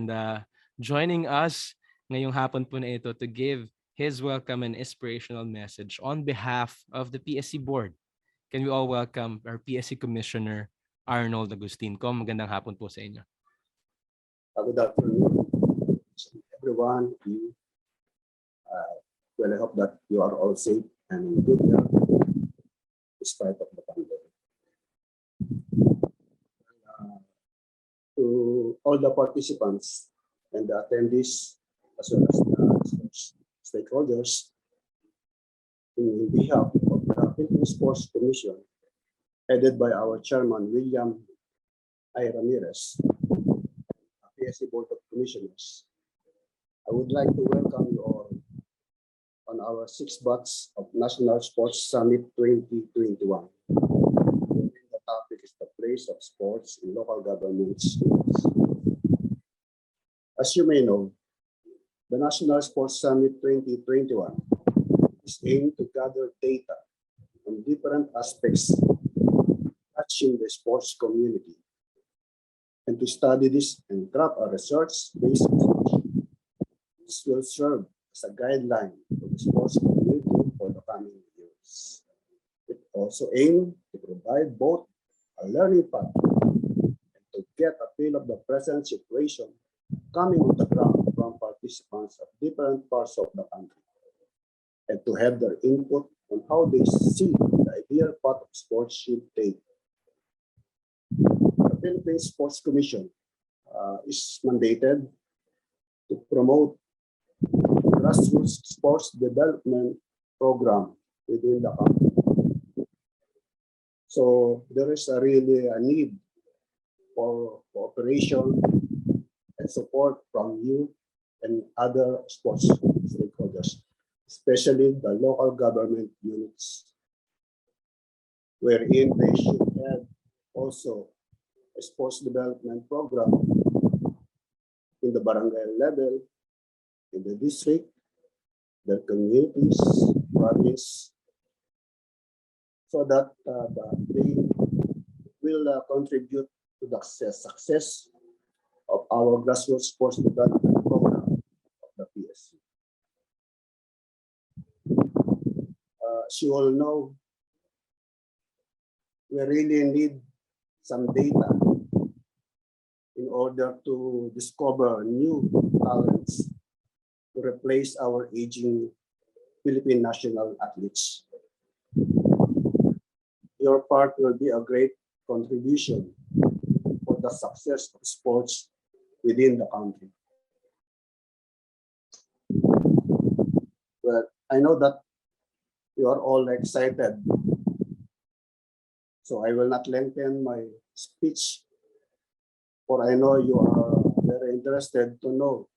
and joining us ngayong hapon po na ito to give his welcome and inspirational message on behalf of the PSC board. Can we all welcome our PSC Commissioner Arnold Agustin? Magandang hapon po sa inyo. Good afternoon, everyone. Well, I hope that you are all safe and in good health despite of the pandemic. To all the participants and the attendees, as well as the stakeholders, in behalf of the Philippine Sports Commission, headed by our chairman, William I. Ramirez, PSC Board of Commissioners, I would like to welcome you all on our 6th batch of National Sports Summit 2021. The topic is the place of sports in local governments. As you may know, the National Sports Summit 2021 is aimed to gather data on different aspects touching the sports community and to study this and craft a research-based approach. This will serve as a guideline for the sports community for the coming years. It also aims to provide both a learning path and to get a feel of the present situation coming on the ground from participants of different parts of the country, and to have their input on how they see the ideal path of sports should take. The Philippine Sports Commission is mandated to promote grassroots sports development program within the country. So there is really a need for cooperation and support from you and other sports stakeholders, especially the local government units, wherein they should have also a sports development program in the barangay level, in the district, their communities, province, so that they will contribute to the success of our grassroots sports development program of the PSC. As you all know, we really need some data in order to discover new talents to replace our aging Philippine national athletes. Your part will be a great contribution for the success of sports within the country. Well, I know that you are all excited, so I will not lengthen my speech, for I know you are very interested to know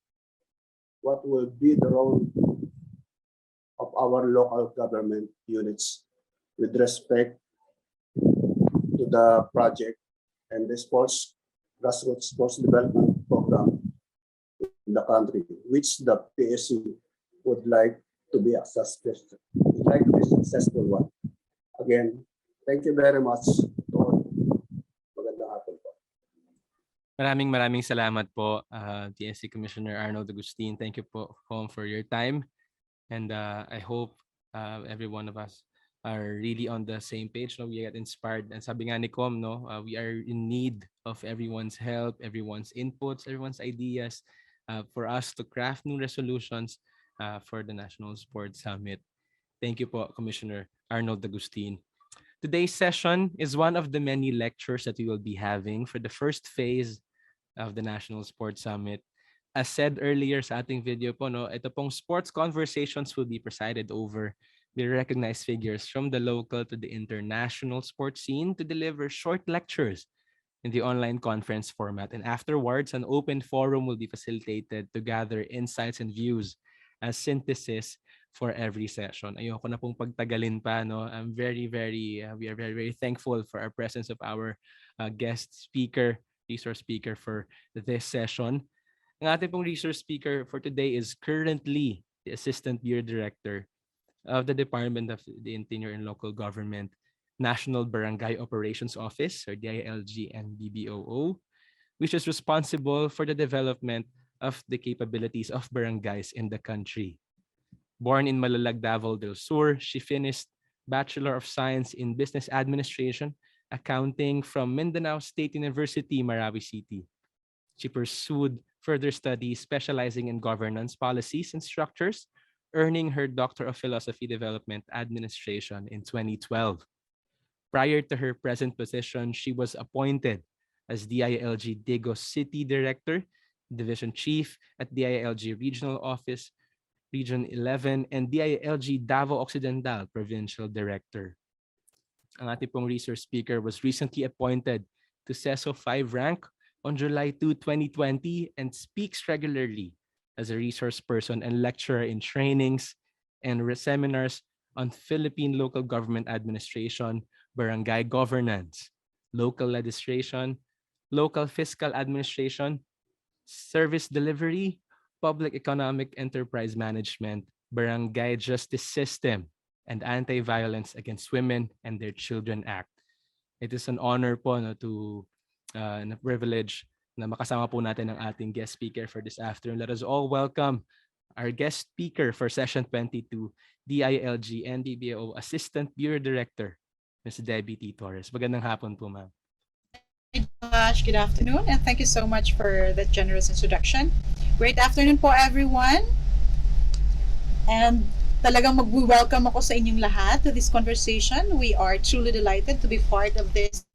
what will be the role of our local government units with respect to the project and the grassroots sports development program in the country, which the PSC would like to be a successful one. Again, thank you very much to all. Magandang hapon po. Maraming salamat po, PSC Commissioner Arnold Agustin. Thank you po for your time. And I hope every one of us are really on the same page. No? We get inspired. And sabi nga ni Com, no, we are in need of everyone's help, everyone's inputs, everyone's ideas for us to craft new resolutions for the National Sports Summit. Thank you po, Commissioner Arnold Agustin. Today's session is one of the many lectures that we will be having for the first phase of the National Sports Summit. As said earlier sa ating video po, no, ito pong sports conversations will be presided over by recognized figures from the local to the international sports scene to deliver short lectures in the online conference format. And afterwards, an open forum will be facilitated to gather insights and views as synthesis for every session. Ayoko na pong pagtagalin pa, no. We are very thankful for our presence of our guest speaker, resource speaker for this session. Ang ating pong resource speaker for today is currently the Assistant Bureau Director of the Department of the Interior and Local Government, National Barangay Operations Office, or DILG and BBOO, which is responsible for the development of the capabilities of barangays in the country. Born in Malalag, Davao del Sur, she finished Bachelor of Science in Business Administration, Accounting from Mindanao State University, Marawi City. She pursued further studies specializing in governance policies and structures, earning her Doctor of Philosophy Development Administration in 2012. Prior to her present position, she was appointed as DILG Digos City Director, Division Chief at DILG Regional Office, Region 11, and DILG Davao Occidental Provincial Director. Ang ating pong resource speaker was recently appointed to CESO 5 rank on July 2, 2020 and speaks regularly as a resource person and lecturer in trainings and seminars on Philippine local government administration, barangay governance, local legislation, local fiscal administration, service delivery, public economic enterprise management, barangay justice system, and Anti-Violence Against Women and Their Children Act. It is an honor po na privilege na makasama po natin ang ating guest speaker for this afternoon. Let us all welcome our guest speaker for session 22, DILG NDBO Assistant Bureau Director, Ms. Debbie T. Torres. Magandang hapon po, ma'am. Hi, Josh. Good afternoon, and thank you so much for that generous introduction. Great afternoon po, everyone. And talagang mag-welcome ako sa inyong lahat to this conversation. We are truly delighted to be part of this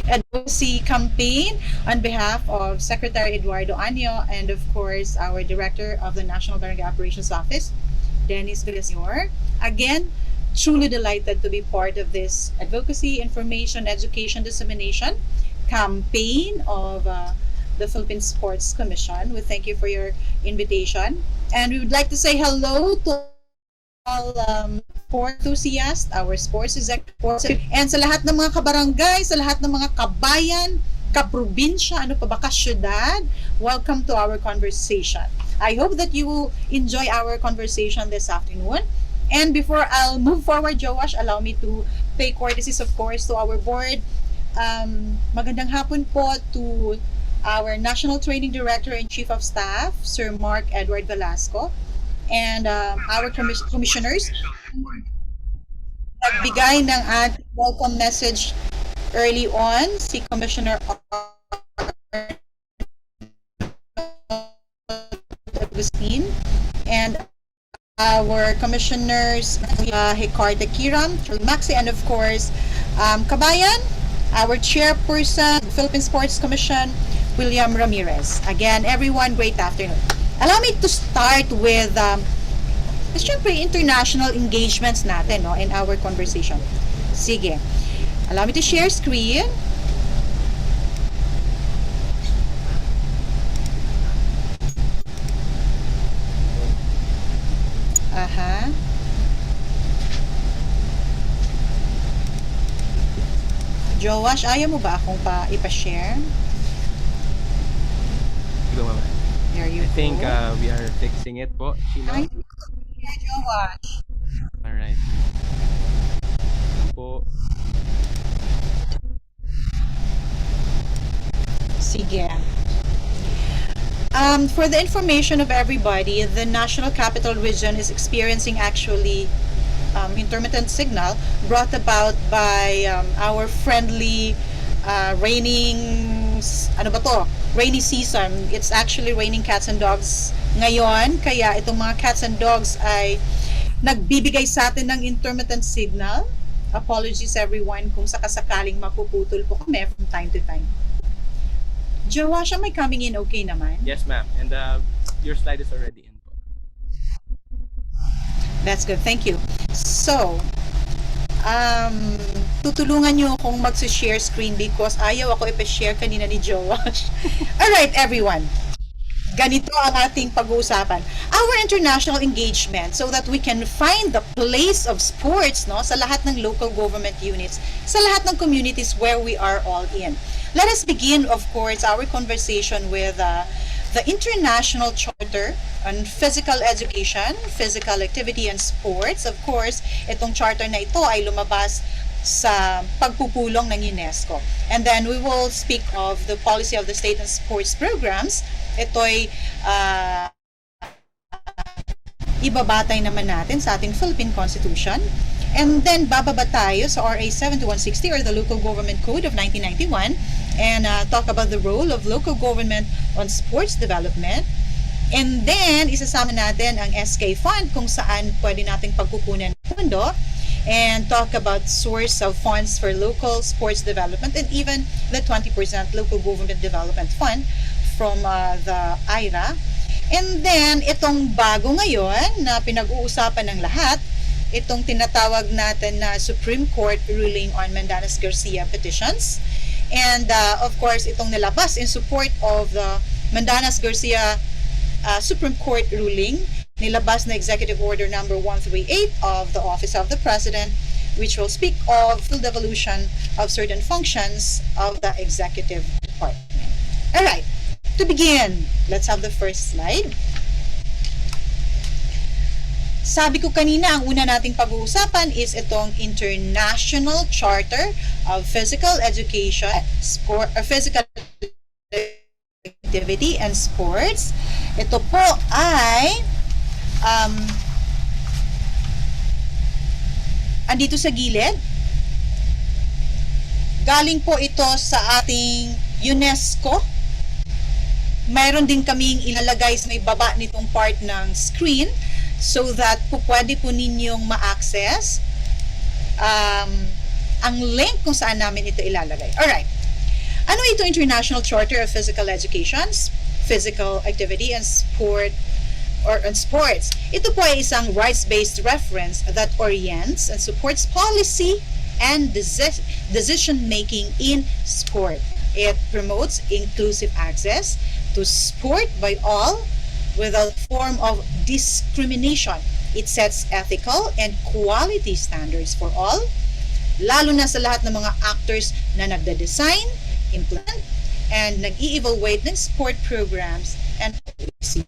advocacy campaign on behalf of Secretary Eduardo Anyo and of course our Director of the National Barangay Operations Office, Dennis Villaseñor. Again, truly delighted to be part of this advocacy, information, education, dissemination campaign of the Philippine Sports Commission. We thank you for your invitation. And we would like to say hello to all sport enthusiasts, our sports executives, and sa lahat ng mga kabarangay, sa lahat ng mga kabayan, kaprobinsya, ano pa ba, kasyudad, welcome to our conversation. I hope that you will enjoy our conversation this afternoon. And before I'll move forward, Joash, allow me to pay courtesies, of course, to our board. Magandang hapon po to our National Training Director and Chief of Staff, Sir Mark Edward Velasco, and our commissioners. Nagbigay ng ating welcome message early on, si Commissioner Agustin, and our commissioners, Ricardo Kiram, Maxi, and of course, Kabayan, our chairperson, Philippine Sports Commission, William Ramirez. Again, everyone, great afternoon. Allow me to start with siyempre, international engagements natin, no, in our conversation. Sige. Allow me to share screen. Aha. Joash, ayaw mo ba akong ipa-share? Go, ma'am. There you I think go. we are fixing it po, Sheila. Ay, Joash. Alright. Po. Sige. For the information of everybody, the National Capital Region is experiencing actually intermittent signal brought about by our friendly rainy season. It's actually raining cats and dogs ngayon, kaya itong mga cats and dogs ay nagbibigay sa atin ng intermittent signal. Apologies everyone kung sakasakaling mapuputol po kami from time to time. Joash, am I coming in okay naman? Yes, ma'am. And your slide is already in po. That's good, thank you. So, tutulungan nyo akong mag-share screen because ayaw ako ipa-share kanina ni Joash. Alright, everyone. Ganito ang ating pag-uusapan. Our international engagement so that we can find the place of sports, no, sa lahat ng local government units, sa lahat ng communities where we are all in. Let us begin, of course, our conversation with the International Charter on Physical Education, Physical Activity, and Sports. Of course, itong charter na ito ay lumabas sa pagpupulong ng UNESCO. And then we will speak of the policy of the state and sports programs. Ito'y ibabatay naman natin sa ating Philippine Constitution. And then bababa tayo sa RA 7160 or the Local Government Code of 1991 and talk about the role of local government on sports development. And then isasama natin ang SK Fund kung saan pwede nating pagkukunan ng pondo and talk about source of funds for local sports development and even the 20% Local Government Development Fund from the IRA. And then, itong bago ngayon na pinag-uusapan ng lahat, itong tinatawag natin na Supreme Court ruling on Mandanas Garcia petitions. And of course, itong nilabas in support of the Mandanas Garcia Supreme Court ruling, nilabas na Executive Order number 138 of the Office of the President, which will speak of full devolution of certain functions of the Executive Department. Alright. To begin, let's have the first slide. Sabi ko kanina, ang una nating pag-uusapan is itong International Charter of Physical Education, Physical Activity and Sports. Ito po ay andito sa gilid. Galing po ito sa ating UNESCO. Mayroon din kaming ilalagay sa may baba nitong part ng screen so that po pwede po ninyong ma-access ang link kung saan namin ito ilalagay. Alright. Ano ito International Charter of Physical Education, Physical Activity and Sports? Ito po ay isang rights-based reference that orients and supports policy and decision-making in sport. It promotes inclusive access to sport by all without form of discrimination. It sets ethical and quality standards for all, lalo na sa lahat ng mga actors na nagde-design, implement, and nag-i-evaluate ng sport programs and policies.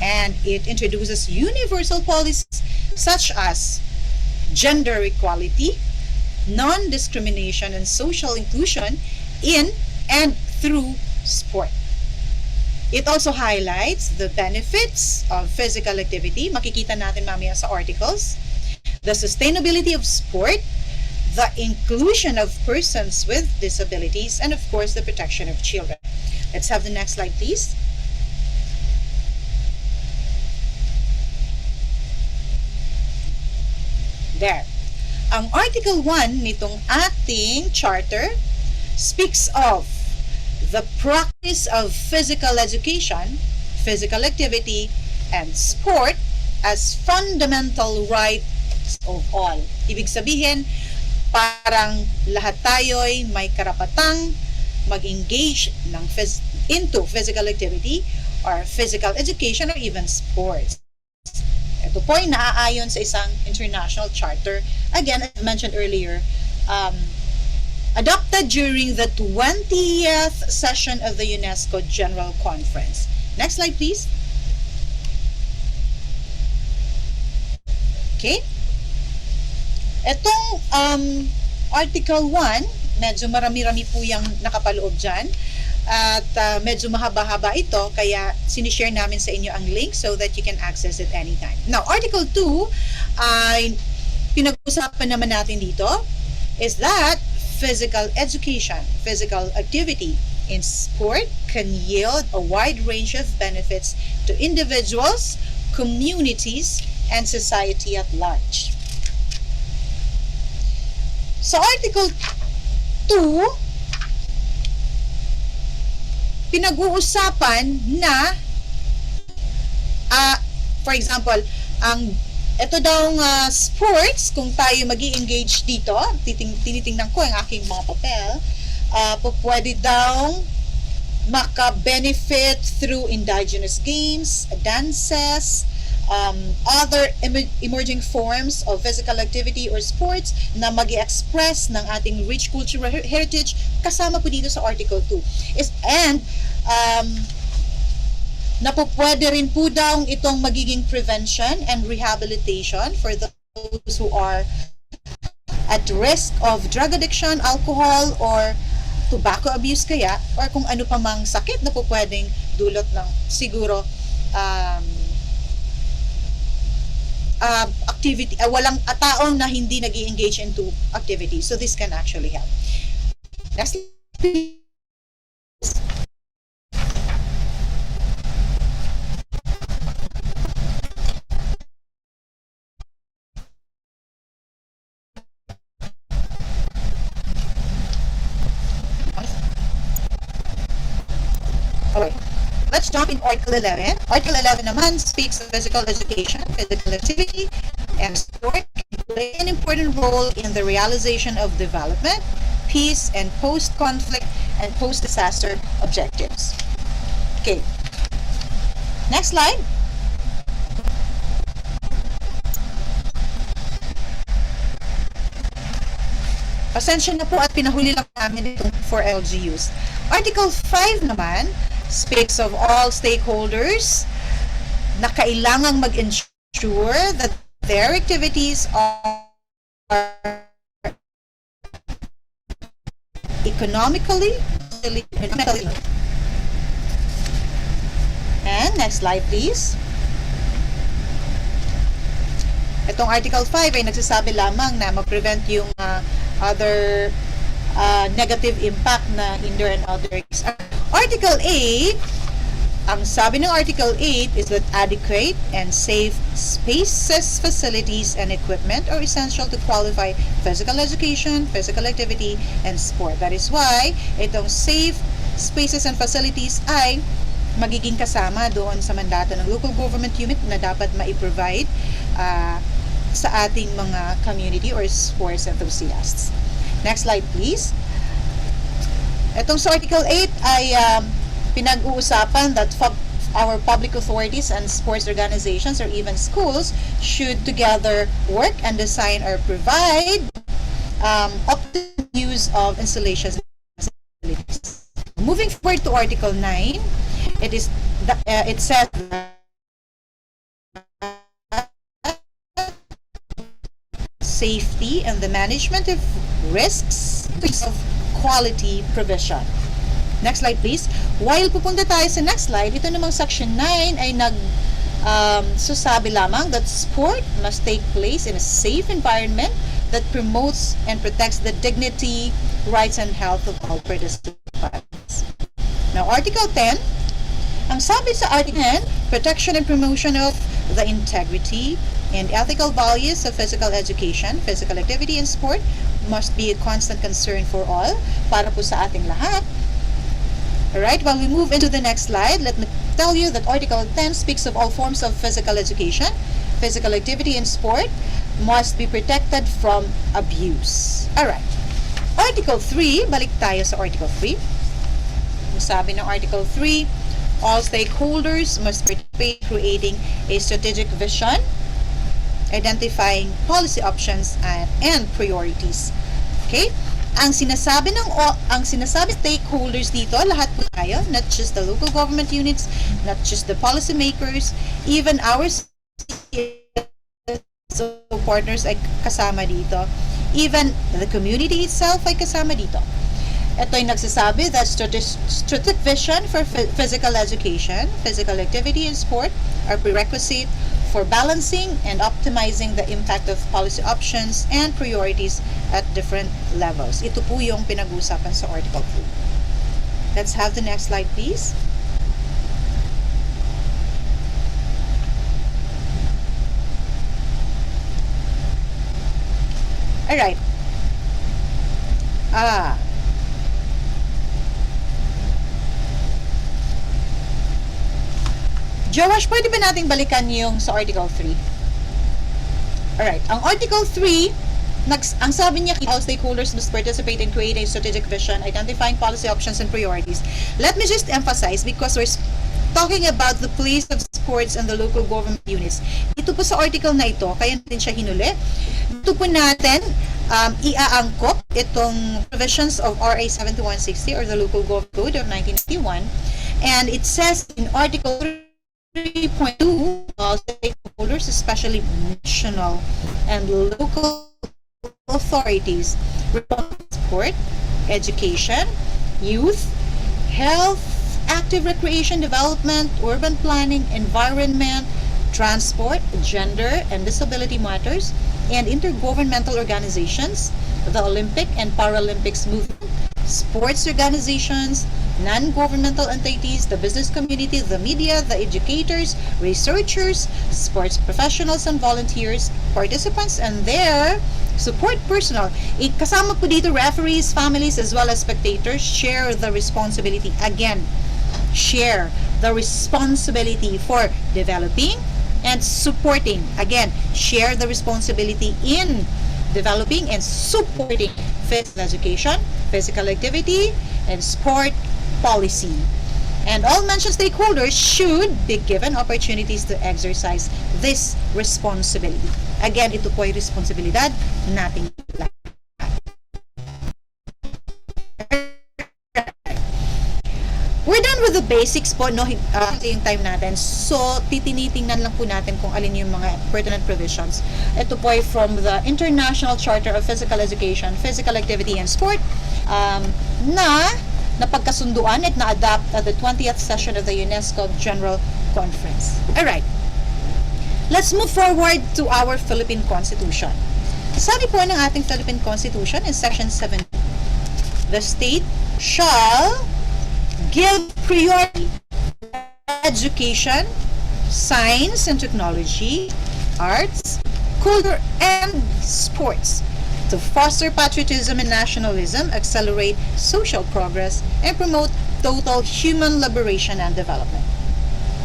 And it introduces universal policies such as gender equality, non-discrimination, and social inclusion in and through sport. It also highlights the benefits of physical activity. Makikita natin mamaya sa articles. The sustainability of sport, the inclusion of persons with disabilities, and of course, the protection of children. Let's have the next slide, please. There. Ang Article 1 nitong ating charter speaks of the practice of physical education, physical activity, and sport as fundamental rights of all. Ibig sabihin, parang lahat tayo'y may karapatang mag-engage into physical activity or physical education or even sports. Ito po ay naaayon sa isang international charter. Again, as mentioned earlier, adopted during the 20th session of the UNESCO General Conference. Next slide, please. Okay. Itong Article 1, medyo marami-rami po yung nakapaloob dyan. At medyo mahaba-haba ito, kaya sinishare namin sa inyo ang link so that you can access it anytime. Now, Article 2, ay pinag-usapan naman natin dito, is that physical education, physical activity in sport can yield a wide range of benefits to individuals, communities, and society at large. So, Article 2, pinag-uusapan na, for example, ito daw sports, kung tayo mag-i-engage dito, tinitingnan ko ang aking mga papel, pwede daw maka-benefit through indigenous games, dances, other emerging forms of physical activity or sports na mag-i-express ng ating rich cultural heritage, kasama po dito sa Article 2. And napupwede rin po daw itong magiging prevention and rehabilitation for those who are at risk of drug addiction, alcohol, or tobacco abuse kaya, or kung ano pa mang sakit na po pwedeng dulot ng siguro activity, walang taong na hindi nag-engage into activity. So this can actually help. Next, please. Okay. Let's jump in Article 11. Article 11 naman speaks of physical education, physical activity, and sport can play an important role in the realization of development, peace, and post-conflict and post-disaster objectives. Okay. Next slide. Pasensya na po at pinahuli lang namin itong for LGUs. Article 5 naman speaks of all stakeholders na kailangang mag-ensure that their activities are economically. And next slide please. Itong Article 5 ay nagsasabi lamang na ma-prevent yung other negative impact na hinder and other. Article 8, ang sabi ng Article 8 is that adequate and safe spaces, facilities, and equipment are essential to qualify physical education, physical activity, and sport. That is why itong safe spaces and facilities ay magiging kasama doon sa mandato ng local government unit na dapat ma-provide sa ating mga community or sports enthusiasts. Next slide please. Itong sa Article 8 ay pinag-uusapan that our public authorities and sports organizations or even schools should together work and design or provide optimal use of installations and facilities. Moving forward to Article 9, it says safety and the management of risks of quality provision. Next slide please. While pupunta tayo sa next slide, ito namang section 9 ay sasabi lamang that sport must take place in a safe environment that promotes and protects the dignity, rights, and health of all participants. Now, Article 10, ang sabi sa Article 10, protection and promotion of the integrity and ethical values of physical education, physical activity, and sport must be a constant concern for all, para po sa ating lahat. Alright, while we move into the next slide, let me tell you that Article 10 speaks of all forms of physical education, physical activity, and sport must be protected from abuse. Alright, Article 3, balik tayo sa Article 3. Sabi ng Article 3, all stakeholders must participate in creating a strategic vision, identifying policy options and priorities. Okay? Ang sinasabi stakeholders dito, lahat po tayo, not just the local government units, not just the policymakers, even our partners ay kasama dito. Even the community itself ay kasama dito. Ito ay nagsasabi that strategic vision for physical education, physical activity, and sport are prerequisite for balancing and optimizing the impact of policy options and priorities at different levels. Ito po yung pinag-uusapan sa Article 2. Let's have the next slide, please. Alright. Jowash, pwede ba nating balikan yung sa Article 3? Alright, ang Article 3, ang sabi niya, all stakeholders must participate in creating strategic vision, identifying policy options and priorities. Let me just emphasize, because we're talking about the place of sports and the local government units. Ito po sa article na ito, kaya natin siya hinuli. Ito po natin iaangkop itong provisions of RA 7160 or the Local Gov Code of 1991. And it says in Article 3.2, all stakeholders, especially national and local authorities, sport, education, youth, health, active recreation development, urban planning, environment, transport, gender and disability matters, and intergovernmental organizations, the Olympic and Paralympics movement, sports organizations, non-governmental entities, the business community, the media, the educators, researchers, sports professionals and volunteers, participants and their support personnel. Kasama po dito referees, families, as well as spectators share the responsibility. Again, share the responsibility for developing and supporting. Again, share the responsibility in developing and supporting physical education, physical activity, and sport policy. And all mentioned stakeholders should be given opportunities to exercise this responsibility. Again, ito po ay responsibilidad nating lahat. We're done with the basics po, no? Yung time natin. So, titinitingnan lang po natin kung alin yung mga pertinent provisions. Ito po ay from the International Charter of Physical Education, Physical Activity and Sport na napagkasunduan at na-adapt at the 20th session of the UNESCO General Conference. Alright. Let's move forward to our Philippine Constitution. Sabi po ng ating Philippine Constitution in Section 7, the state shall give priority education, science and technology, arts, culture, and sports to foster patriotism and nationalism, accelerate social progress, and promote total human liberation and development.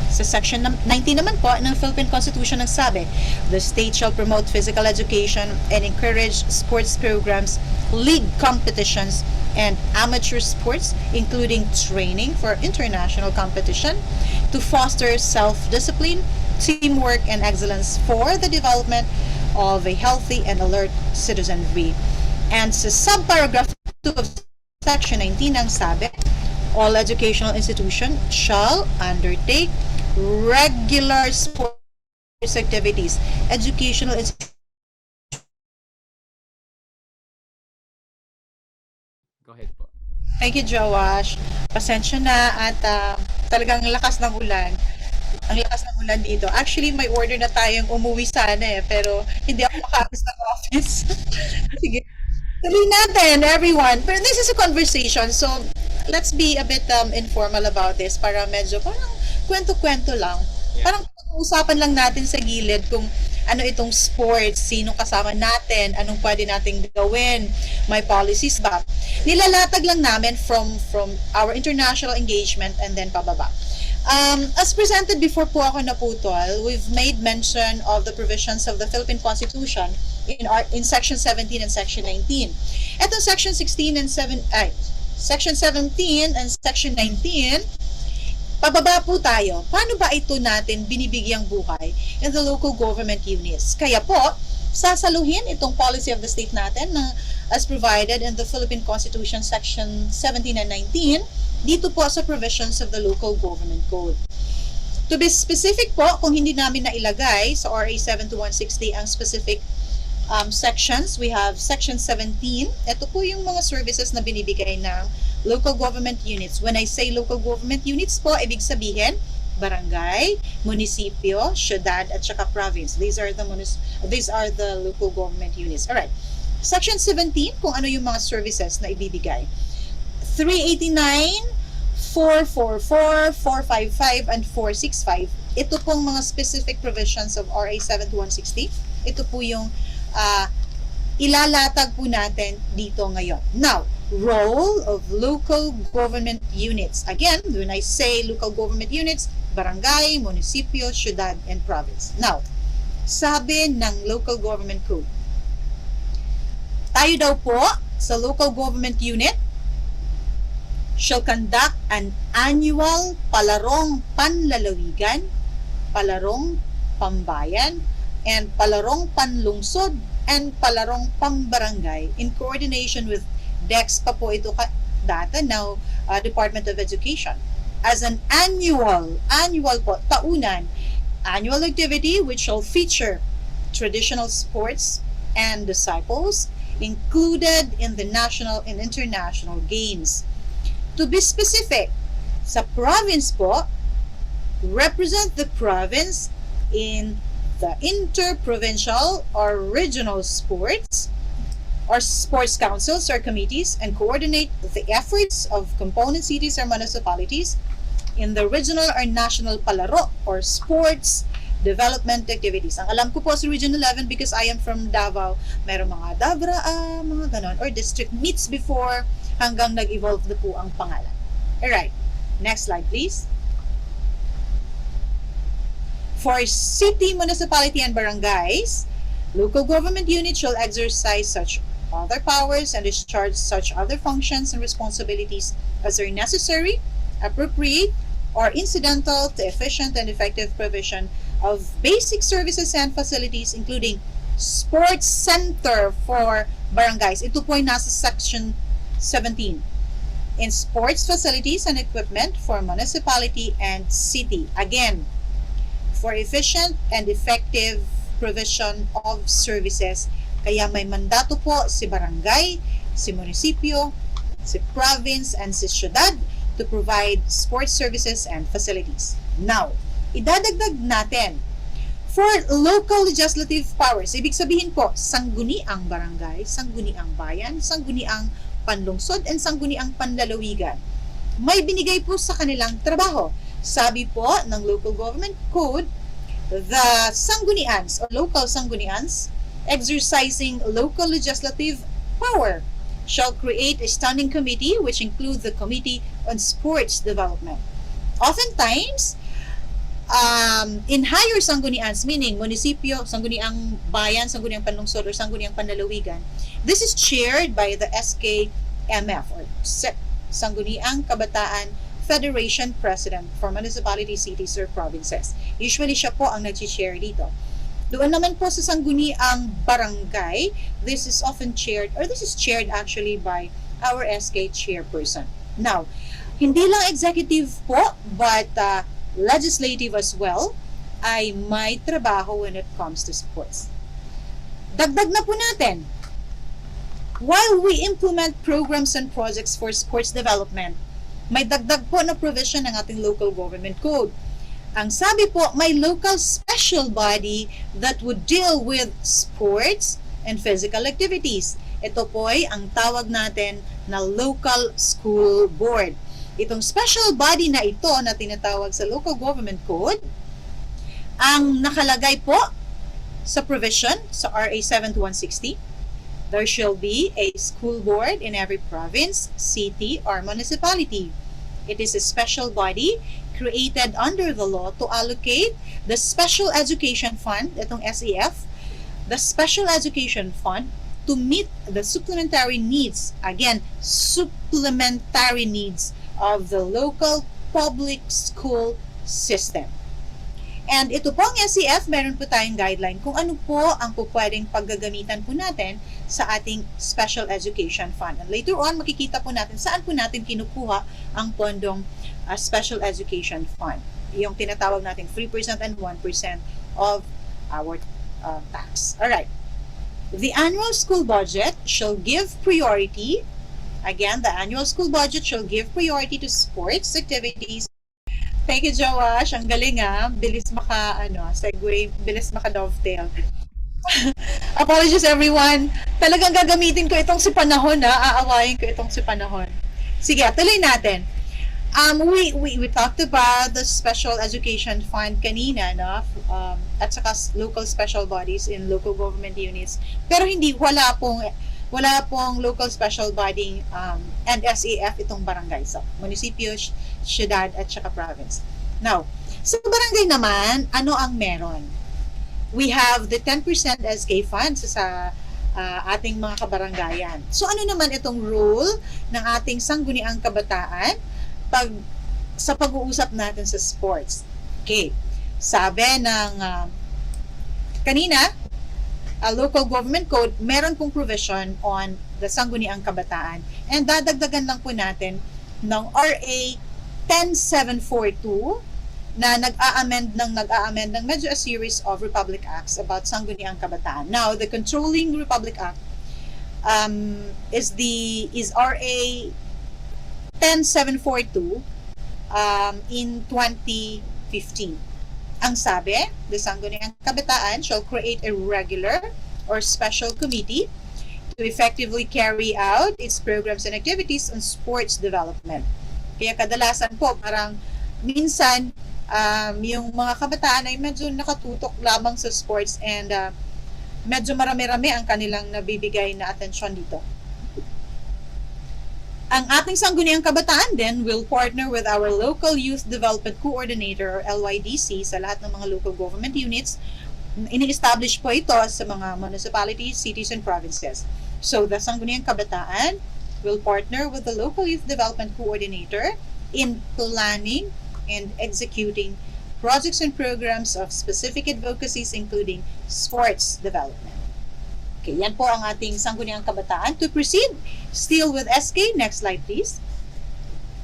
Sa Section 19 naman po ng Philippine Constitution nagsabi, the state shall promote physical education and encourage sports programs, league competitions, and amateur sports, including training for international competition, to foster self-discipline, teamwork, and excellence for the development of a healthy and alert citizenry. And sa subparagraph 2 of Section 19 ang sabi, all educational institutions shall undertake regular sports activities. Educational institutions. Go ahead po. Thank you, Joash. Pasensya na at talagang lakas ng ulan. Ang lakas ng ulan dito. Actually, may order na tayong umuwi sana pero hindi ako makaalis ng office. Sige. Tuloy natin, everyone. Pero this is a conversation, so let's be a bit informal about this para medyo parang kwento-kwento lang. Yeah. Parang usapan lang natin sa gilid kung ano itong sports, sino kasama natin, anong pwede nating gawin, may policies ba. Nilalatag lang namin from our international engagement and then pababa. As presented before po ako naputol, we've made mention of the provisions of the Philippine Constitution in Section 17 and Section 19. Etong Section 16 and Section 17 and Section 19, pababa po tayo. Paano ba ito natin binibigyang buhay in the local government units? Kaya po, sasaluhin itong policy of the state natin na as provided in the Philippine Constitution Section 17 and 19 dito po sa provisions of the Local Government Code. To be specific po, kung hindi namin nailagay sa RA 72160 ang specific sections, we have Section 17. Ito po yung mga services na binibigay ng local government units. When I say local government units po, ibig sabihin, barangay, munisipyo, syudad, at saka province. These are the local government units. Alright. Section 17, kung ano yung mga services na ibibigay. 389, 444, 455, and 465. Ito pong mga specific provisions of RA 7160. Ito po yung ilalatag po natin dito ngayon. Now, role of local government units. Again, when I say local government units, barangay, munisipyo, syudad, and province. Now, sabi ng local government code, tayo daw po sa local government unit shall conduct an annual palarong panlalawigan, palarong pambayan, and palarong panlungsod, and palarong pambarangay in coordination with DEX pa po ito data now Department of Education as an annual po, taunan, annual activity which shall feature traditional sports and disciples included in the national and international games. To be specific, sa province po, represent the province in the interprovincial or regional sports or sports councils or committees and coordinate the efforts of component cities or municipalities in the regional or national palaro or sports development activities. Ang alam ko po sa Region 11 because I am from Davao, meron mga Davraa, mga ganon, or district meets before hanggang nag-evolve na po ang pangalan. Alright, next slide please. For city, municipality, and barangays, local government units shall exercise such other powers and discharge such other functions and responsibilities as are necessary, appropriate, or incidental to efficient and effective provision of basic services and facilities including sports center for barangays. Ito po ay nasa section 17. In sports facilities and equipment for municipality and city. Again, for efficient and effective provision of services. Kaya may mandato po si barangay, si munisipyo, si province, and si syudad to provide sports services and facilities. Now, idadagdag natin for local legislative powers. Ibig sabihin po, sangguniang barangay, sangguniang bayan, sangguniang panlungsod, and sangguniang panlalawigan. May binigay po sa kanilang trabaho. Sabi po ng Local Government Code, the sanggunians or local sanggunians exercising local legislative power shall create a standing committee which includes the Committee on Sports Development. Oftentimes, in higher sanggunians, meaning munisipyo, sangguniang bayan, sangguniang panlungsod, or sangguniang panlalawigan, this is chaired by the SKMF or Sangguniang Kabataan Federation President for municipalities, cities, or provinces. Usually siya po ang nag-share dito. Doon naman po sa sangguniang barangay, this is often chaired, or this is chaired actually by our SK chairperson. Now, hindi lang executive po, but legislative as well, ay may trabaho when it comes to sports. Dagdag na po natin, while we implement programs and projects for sports development, may dagdag po na provision ng ating local government code. Ang sabi po, may local special body that would deal with sports and physical activities. Ito po ay ang tawag natin na local school board. Itong special body na ito na tinatawag sa local government code, ang nakalagay po sa provision sa RA 7160, there shall be a school board in every province, city, or municipality. It is a special body created under the law to allocate the Special Education Fund, itong SEF, the Special Education Fund to meet the supplementary needs, again, supplementary needs of the local public school system. And ito po ang SEF, meron po tayong guideline kung ano po ang pwedeng paggagamitan po natin sa ating Special Education Fund. And later on, makikita po natin saan po natin kinukuha ang pondong Special Education Fund. Yung tinatawag natin 3% and 1% of our tax. Alright. The annual school budget shall give priority, again, the annual school budget shall give priority to sports activities. Thank you, Joash. Ang galing bilis segue, bilis dovetail. Apologies everyone. Talagang gagamitin ko itong si panahon aawayin ko itong si panahon. Sige, tuloy natin. We talked about the Special Education Fund kanina, no? At saka local special bodies in local government units. Pero wala pong local special body and SAF itong barangay. So, munisipyo, syudad, at saka province. Now, sa barangay naman, ano ang meron? We have the 10% SK funds sa ating mga kabarangayan. So, ano naman itong role ng ating sangguniang kabataan sa pag-uusap natin sa sports? Okay. Sabi ng kanina, local government code, meron pong provision on the sangguniang kabataan. And dadagdagan lang po natin ng RA 10742 na nag-a-amend ng medyo a series of Republic Acts about sangguniang kabataan. Now, the controlling Republic Act is RA 10742 in 2015. Ang sabi, the Sangguniang Kabataan shall create a regular or special committee to effectively carry out its programs and activities on sports development. Kaya kadalasan po, parang minsan, yung mga kabataan ay medyo nakatutok lamang sa sports and medyo marami-rami ang kanilang nabibigay na atensyon dito. Ang ating Sangguniang Kabataan din will partner with our Local Youth Development Coordinator or LYDC sa lahat ng mga local government units. Ini-establish po ito sa mga municipalities, cities, and provinces. So, the Sangguniang Kabataan will partner with the Local Youth Development Coordinator in planning and executing projects and programs of specific advocacies including sports development. Okay, yan po ang ating Sangguniang Kabataan. To proceed, still with SK. Next slide, please.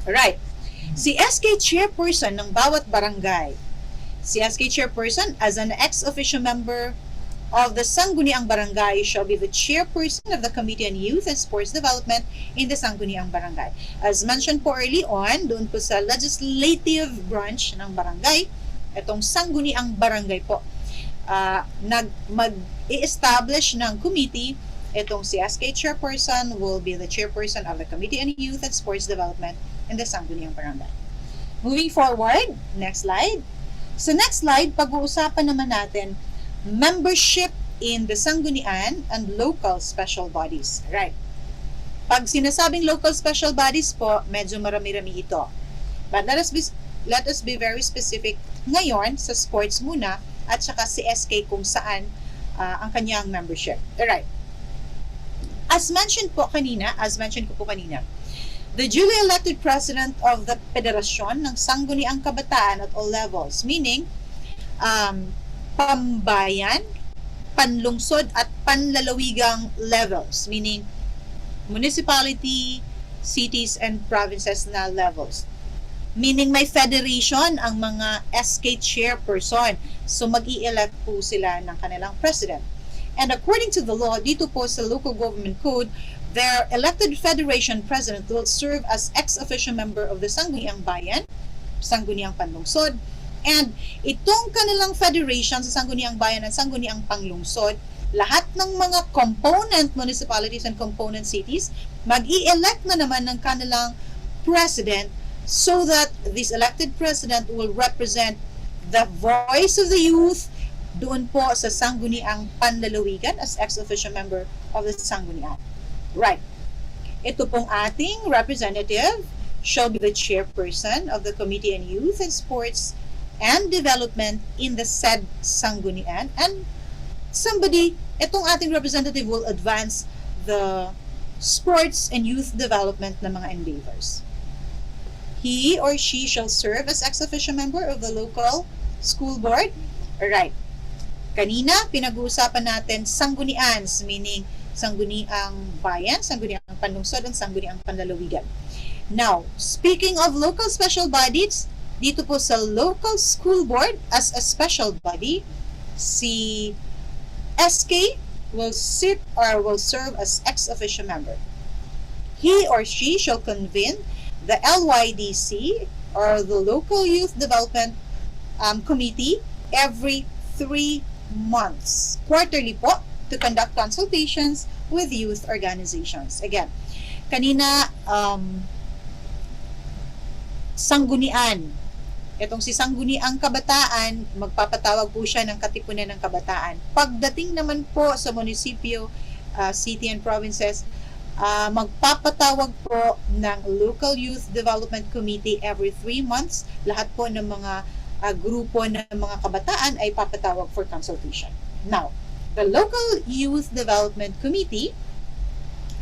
Alright. Si SK Chairperson ng bawat barangay. Si SK Chairperson, as an ex-officio member of the Sangguniang Barangay, shall be the Chairperson of the Committee on Youth and Sports Development in the Sangguniang Barangay. As mentioned po early on, doon po sa legislative branch ng barangay, itong Sangguniang Barangay po, mag-i-establish ng committee. Itong si SK Chairperson will be the Chairperson of the Committee on Youth and Sports Development in the Sangguniang Barangay. Moving forward, next slide. Sa next slide, pag-uusapan naman natin membership in the Sanggunian and local special bodies. Right. Pag sinasabing local special bodies po, medyo marami-rami ito. But let us be very specific ngayon sa sports muna at saka si SK kung saan ang kanyang membership. Alright. As mentioned ko po kanina, the duly elected president of the Federasyon ng Sangguniang Kabataan at all levels, meaning pambayan, panlungsod at panlalawigang levels, meaning municipality, cities, and provinces na levels. Meaning may federation ang mga SK chairperson. So mag-i-elect po sila ng kanilang president. And according to the law, dito po sa local government code, their elected federation president will serve as ex-officio member of the Sangguniang Bayan, Sangguniang Panlungsod, and itong kanilang federation sa Sangguniang Bayan at Sangguniang Panlungsod, lahat ng mga component municipalities and component cities, mag-i-elect na naman ng kanilang president so that this elected president will represent the voice of the youth doon po sa Sangguniang Panlalawigan as ex-officio member of the Sanggunian. Right. Ito pong ating representative shall be the chairperson of the Committee on Youth and Sports and Development in the said Sanggunian, and itong ating representative will advance the sports and youth development ng mga endeavors. He or she shall serve as ex-officio member of the local school board. Alright. Kanina, pinag-uusapan natin Sanggunians, meaning Sangguniang Bayan, Sangguniang Panlungsod, and Sangguniang Panlalawigan. Now, speaking of local special bodies, dito po sa local school board as a special body, si SK will serve as ex-officio member. He or she shall convene the LYDC or the Local Youth Development Committee every 3 months, quarterly po, to conduct consultations with youth organizations. Again, kanina, Sanggunian. Itong si Sangguniang Kabataan, magpapatawag po siya ng Katipunan ng Kabataan. Pagdating naman po sa munisipyo, city and provinces, magpapatawag po ng Local Youth Development Committee every 3 months. Lahat po ng mga grupo ng mga kabataan ay papatawag for consultation. Now, the Local Youth Development Committee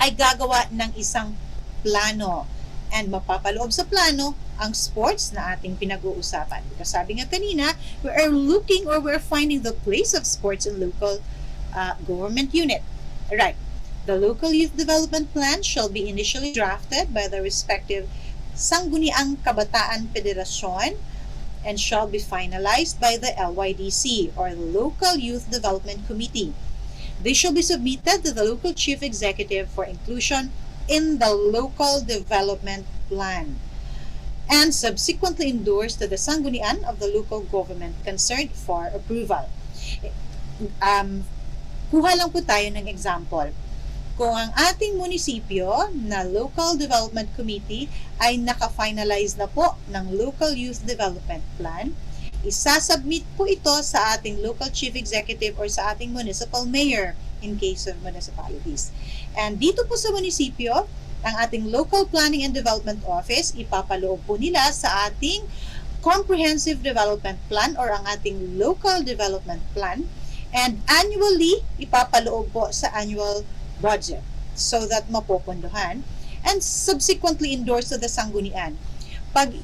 ay gagawa ng isang plano, and mapapaloob sa plano ang sports na ating pinag-uusapan. Because sabi nga kanina, we're finding the place of sports in local government unit. Right. The Local Youth Development Plan shall be initially drafted by the respective Sangguniang Kabataan Federasyon and shall be finalized by the LYDC or the Local Youth Development Committee. They shall be submitted to the local chief executive for inclusion in the local development plan and subsequently endorsed to the sanggunian of the local government concerned for approval. Um, Kuha lang po tayo ng example. Kung ang ating munisipyo na Local Development Committee ay naka-finalize na po ng Local Youth Development Plan, isasubmit po ito sa ating local chief executive or sa ating municipal mayor in case of municipalities. And dito po sa munisipyo, ang ating Local Planning and Development Office, ipapaloob po nila sa ating Comprehensive Development Plan or ang ating Local Development Plan, and annually, ipapaloob po sa annual budget so that mapopondohan and subsequently endorse to the sanggunian. Pag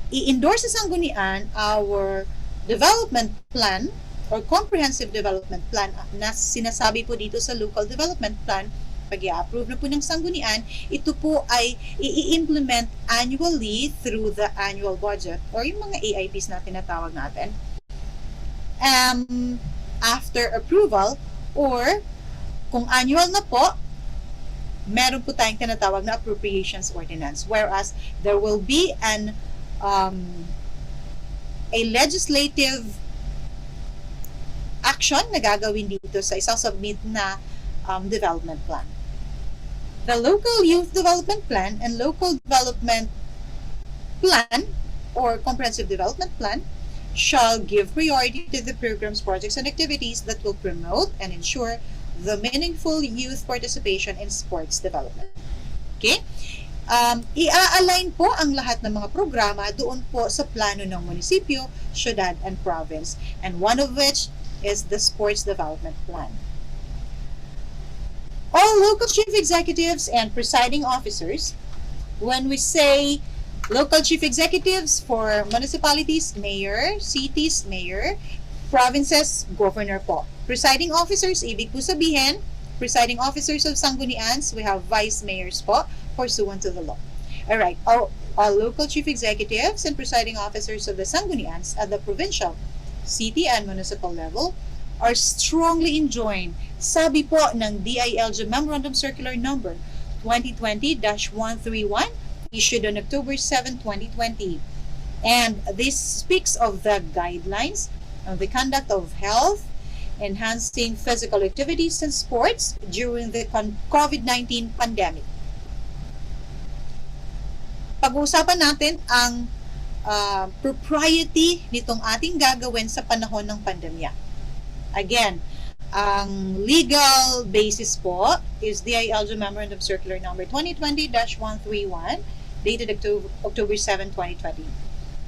i-endorse sa sanggunian our development plan or comprehensive development plan na sinasabi po dito sa local development plan, pag i-approve na po ng sanggunian, ito po ay i-implement annually through the annual budget or yung mga AIPs na tinatawag natin. After approval or kung annual na po, meron po tayong tinatawag na appropriations ordinance, whereas there will be a legislative action na gagawin dito sa isasubmit na development plan. The Local Youth Development Plan and Local Development Plan or Comprehensive Development Plan shall give priority to the programs, projects, and activities that will promote and ensure the meaningful youth participation in sports development. Okay? I-align po ang lahat ng mga programa doon po sa plano ng munisipyo, syudad, and province, and one of which is the Sports Development Plan. All local chief executives and presiding officers, when we say local chief executives for municipalities, mayor, cities, mayor, provinces, governor po. Presiding officers, ibig po sabihin, presiding officers of sanggunians, we have vice mayors po, pursuant to the law. Alright, all local chief executives and presiding officers of the sanggunians at the provincial, city, and municipal level are strongly enjoined, sabi po ng DILG Memorandum Circular Number 2020-131, issued on October 7, 2020. And this speaks of the guidelines of the conduct of health, enhancing physical activities and sports during the COVID-19 pandemic. Pag-uusapan natin ang propriety nitong ating gagawin sa panahon ng pandemya. Again, ang legal basis po is DILG Memorandum Circular Number 2020-131 dated October 7, 2020.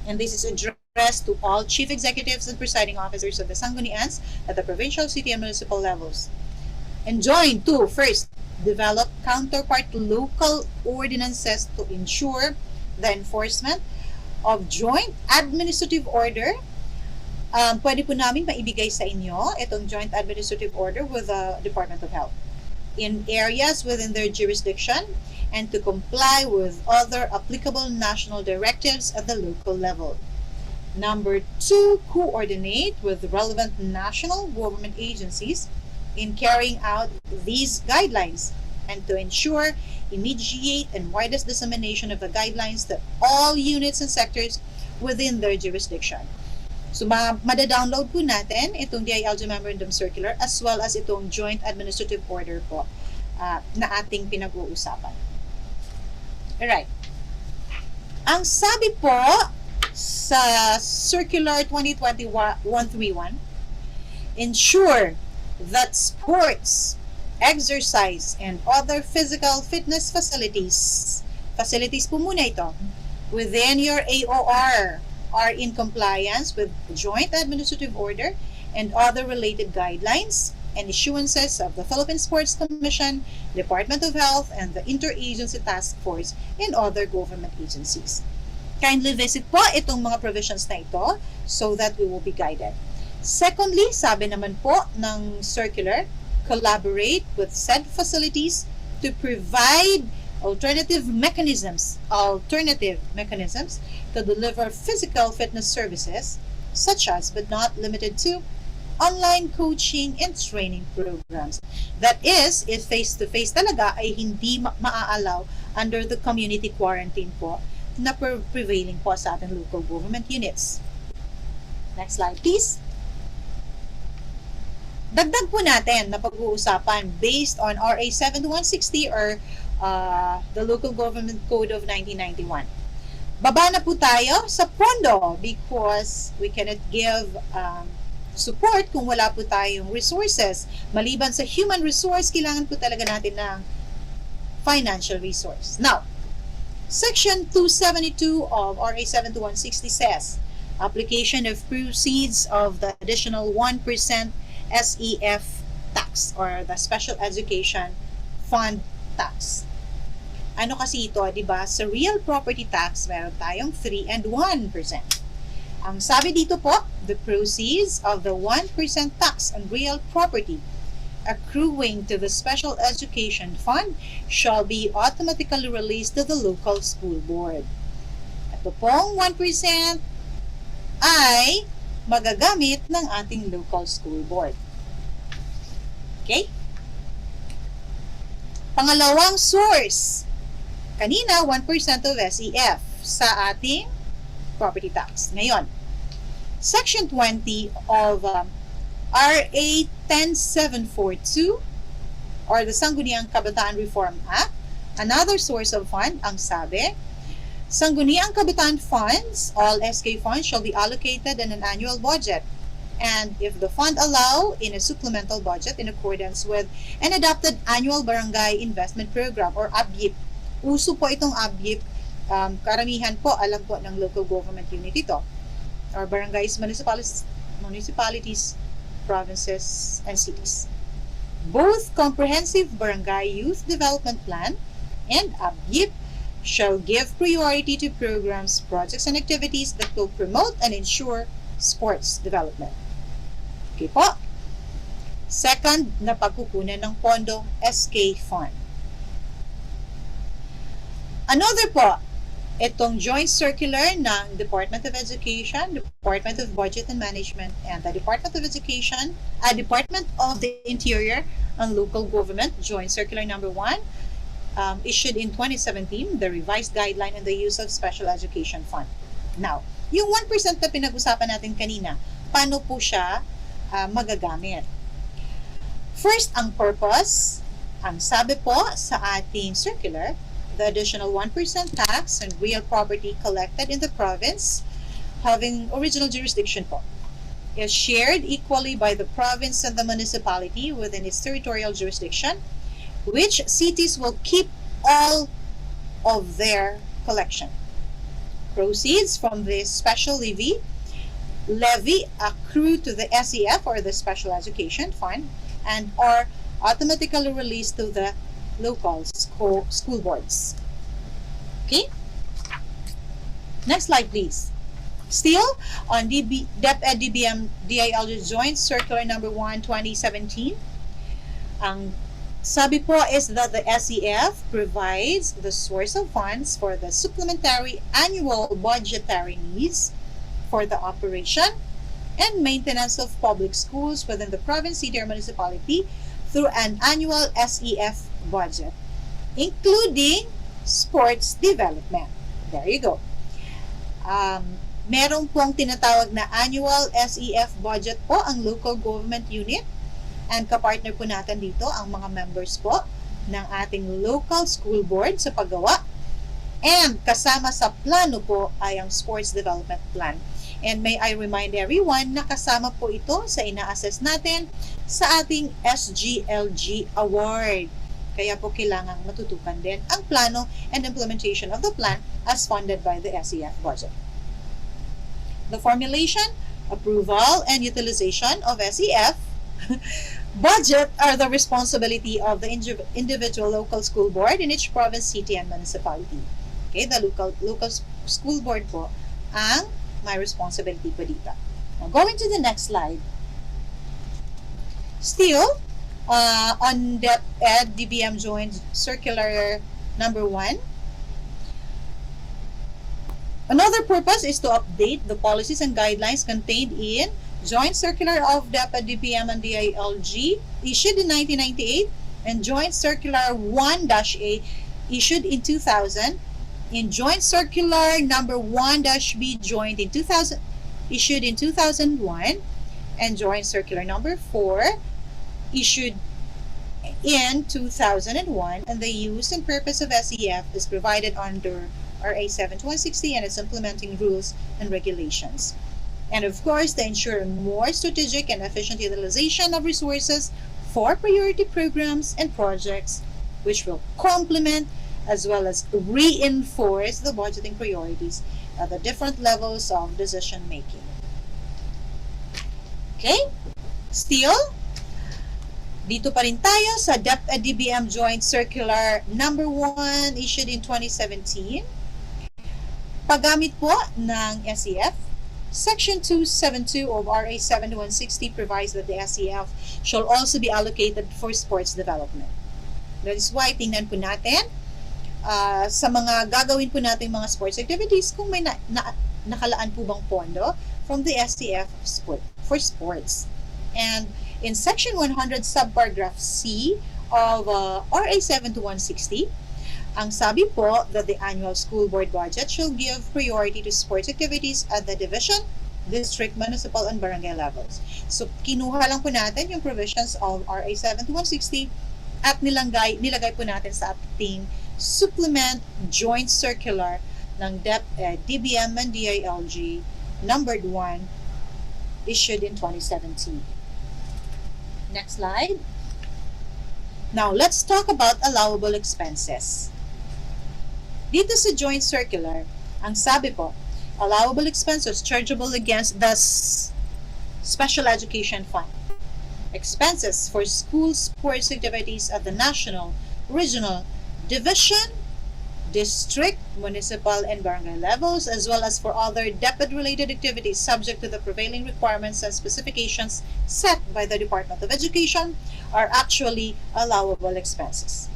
And this is addressed to all chief executives and presiding officers of the sanggunians at the provincial, city, and municipal levels. Enjoined to, first, develop counterpart local ordinances to ensure the enforcement of joint administrative order. Pwede po namin maibigay sa inyo itong joint administrative order with the Department of Health in areas within their jurisdiction and to comply with other applicable national directives at the local level. Number 2, coordinate with relevant national government agencies in carrying out these guidelines and to ensure immediate and widest dissemination of the guidelines to all units and sectors within their jurisdiction. So, mada-download po natin itong DILG Memorandum Circular as well as itong Joint Administrative Order po na ating pinag-uusapan. Alright. Ang sabi po sa Circular 2020-131, ensure that sports, exercise, and other physical fitness facilities po muna ito, within your AOR are in compliance with Joint Administrative Order and other related guidelines and issuances of the Philippine Sports Commission, Department of Health, and the Interagency Task Force and other government agencies. Kindly visit po itong mga provisions na ito so that we will be guided. Secondly, sabi naman po ng circular, collaborate with said facilities to provide alternative mechanisms to deliver physical fitness services such as, but not limited to, online coaching and training programs. That is, if face-to-face talaga ay hindi maaalaw under the community quarantine po na prevailing po sa ating local government units. Next slide, please. Dagdag po natin na pag-uusapan based on RA 7160 or the Local Government Code of 1991. Baba na po tayo sa pondo because we cannot give support kung wala po tayong resources. Maliban sa human resource, kailangan po talaga natin ng financial resource. Now, Section 272 of RA 7160 says, application of proceeds of the additional 1% SEF tax or the Special Education Fund tax. Ano kasi ito, di ba? Sa real property tax, meron tayong 3 and 1%. Ang sabi dito po, the proceeds of the 1% tax on real property accruing to the Special Education Fund shall be automatically released to the local school board. Ito pong 1% ay magagamit ng ating local school board. Okay? Pangalawang source. Kanina, 1% of SEF sa ating property tax. Ngayon, Section 20 of RA 10742 or the Sangguniang Kabataan Reform Act, another source of fund, ang sabi, Sangguniang Kabataan funds, all SK funds shall be allocated in an annual budget. And if the fund allow in a supplemental budget in accordance with an adopted annual barangay investment program or ABYIP. Uso po itong ABYIP. Karamihan po, alam po ng local government unit ito. Or barangays, municipalities, provinces, and cities. Both Comprehensive Barangay Youth Development Plan and ABYIP shall give priority to programs, projects, and activities that will promote and ensure sports development. Okay po. Second, na pagkukunan ng pondo, SK Fund. Another po, itong joint circular ng Department of Education, Department of Budget and Management, and the Department of Education, Department of the Interior and Local Government, Joint Circular Number 1, issued in 2017, the revised guideline on the use of Special Education Fund. Now, yung 1% na pinag-usapan natin kanina, paano po siya magagamit? First, ang purpose, ang sabi po sa ating circular, the additional 1% tax on real property collected in the province having original jurisdiction po is shared equally by the province and the municipality within its territorial jurisdiction, which cities will keep all of their collection. Proceeds from this special levy accrue to the SEF or the Special Education Fund and are automatically released to the local school boards. Okay? Next slide, please. Still, on DepEd DBM DILG Joint Circular Number 1, 2017, ang sabi po is that the SEF provides the source of funds for the supplementary annual budgetary needs for the operation and maintenance of public schools within the province, city, or municipality through an annual SEF budget, including sports development. There you go. Meron pong tinatawag na annual SEF budget po ang local government unit, and kapartner po natin dito ang mga members po ng ating local school board sa paggawa, and kasama sa plano po ay ang sports development plan. And may I remind everyone na kasama po ito sa ina-assess natin sa ating SGLG award. Kaya po kailangang matutukan din ang plano and implementation of the plan as funded by the SEF budget. The formulation, approval, and utilization of SEF budget are the responsibility of the individual local school board in each province, city, and municipality. Okay, the local school board po ang may responsibility po dito. Now, going to the next slide. Still, on DepEd DBM Joint Circular Number 1, another purpose is to update the policies and guidelines contained in Joint Circular of DEPA, DPM, and DILG issued in 1998, and Joint Circular 1-A issued in 2000, in Joint Circular number 1-B joined in 2000, issued in 2001, and Joint Circular number 4 issued in 2001, and the use and purpose of SEF is provided under RA 7160 and its implementing rules and regulations. And of course, to ensure more strategic and efficient utilization of resources for priority programs and projects, which will complement as well as reinforce the budgeting priorities at the different levels of decision making. Okay? Still, dito pa rin tayo sa DepEd DBM Joint Circular number 1 issued in 2017. Paggamit po ng SEF, Section 272 of RA 7160 provides that the SEF shall also be allocated for sports development. That is why tingnan po natin sa mga gagawin po natin mga sports activities kung may nakalaan po bang pondo from the SEF for sports. And in Section 100 subparagraph C of RA 7160, ang sabi po that the annual school board budget shall give priority to sports activities at the division, district, municipal, and barangay levels. So, kinuha lang po natin yung provisions of RA 7160 at nilagay po natin sa ating supplement joint circular ng DepEd, DBM, and DILG numbered 1 issued in 2017. Next slide. Now, let's talk about allowable expenses. Dito sa joint circular, ang sabi po, allowable expenses chargeable against the Special Education Fund. Expenses for school sports activities at the national, regional, division, district, municipal, and barangay levels, as well as for other DepEd-related activities subject to the prevailing requirements and specifications set by the Department of Education, are actually allowable expenses.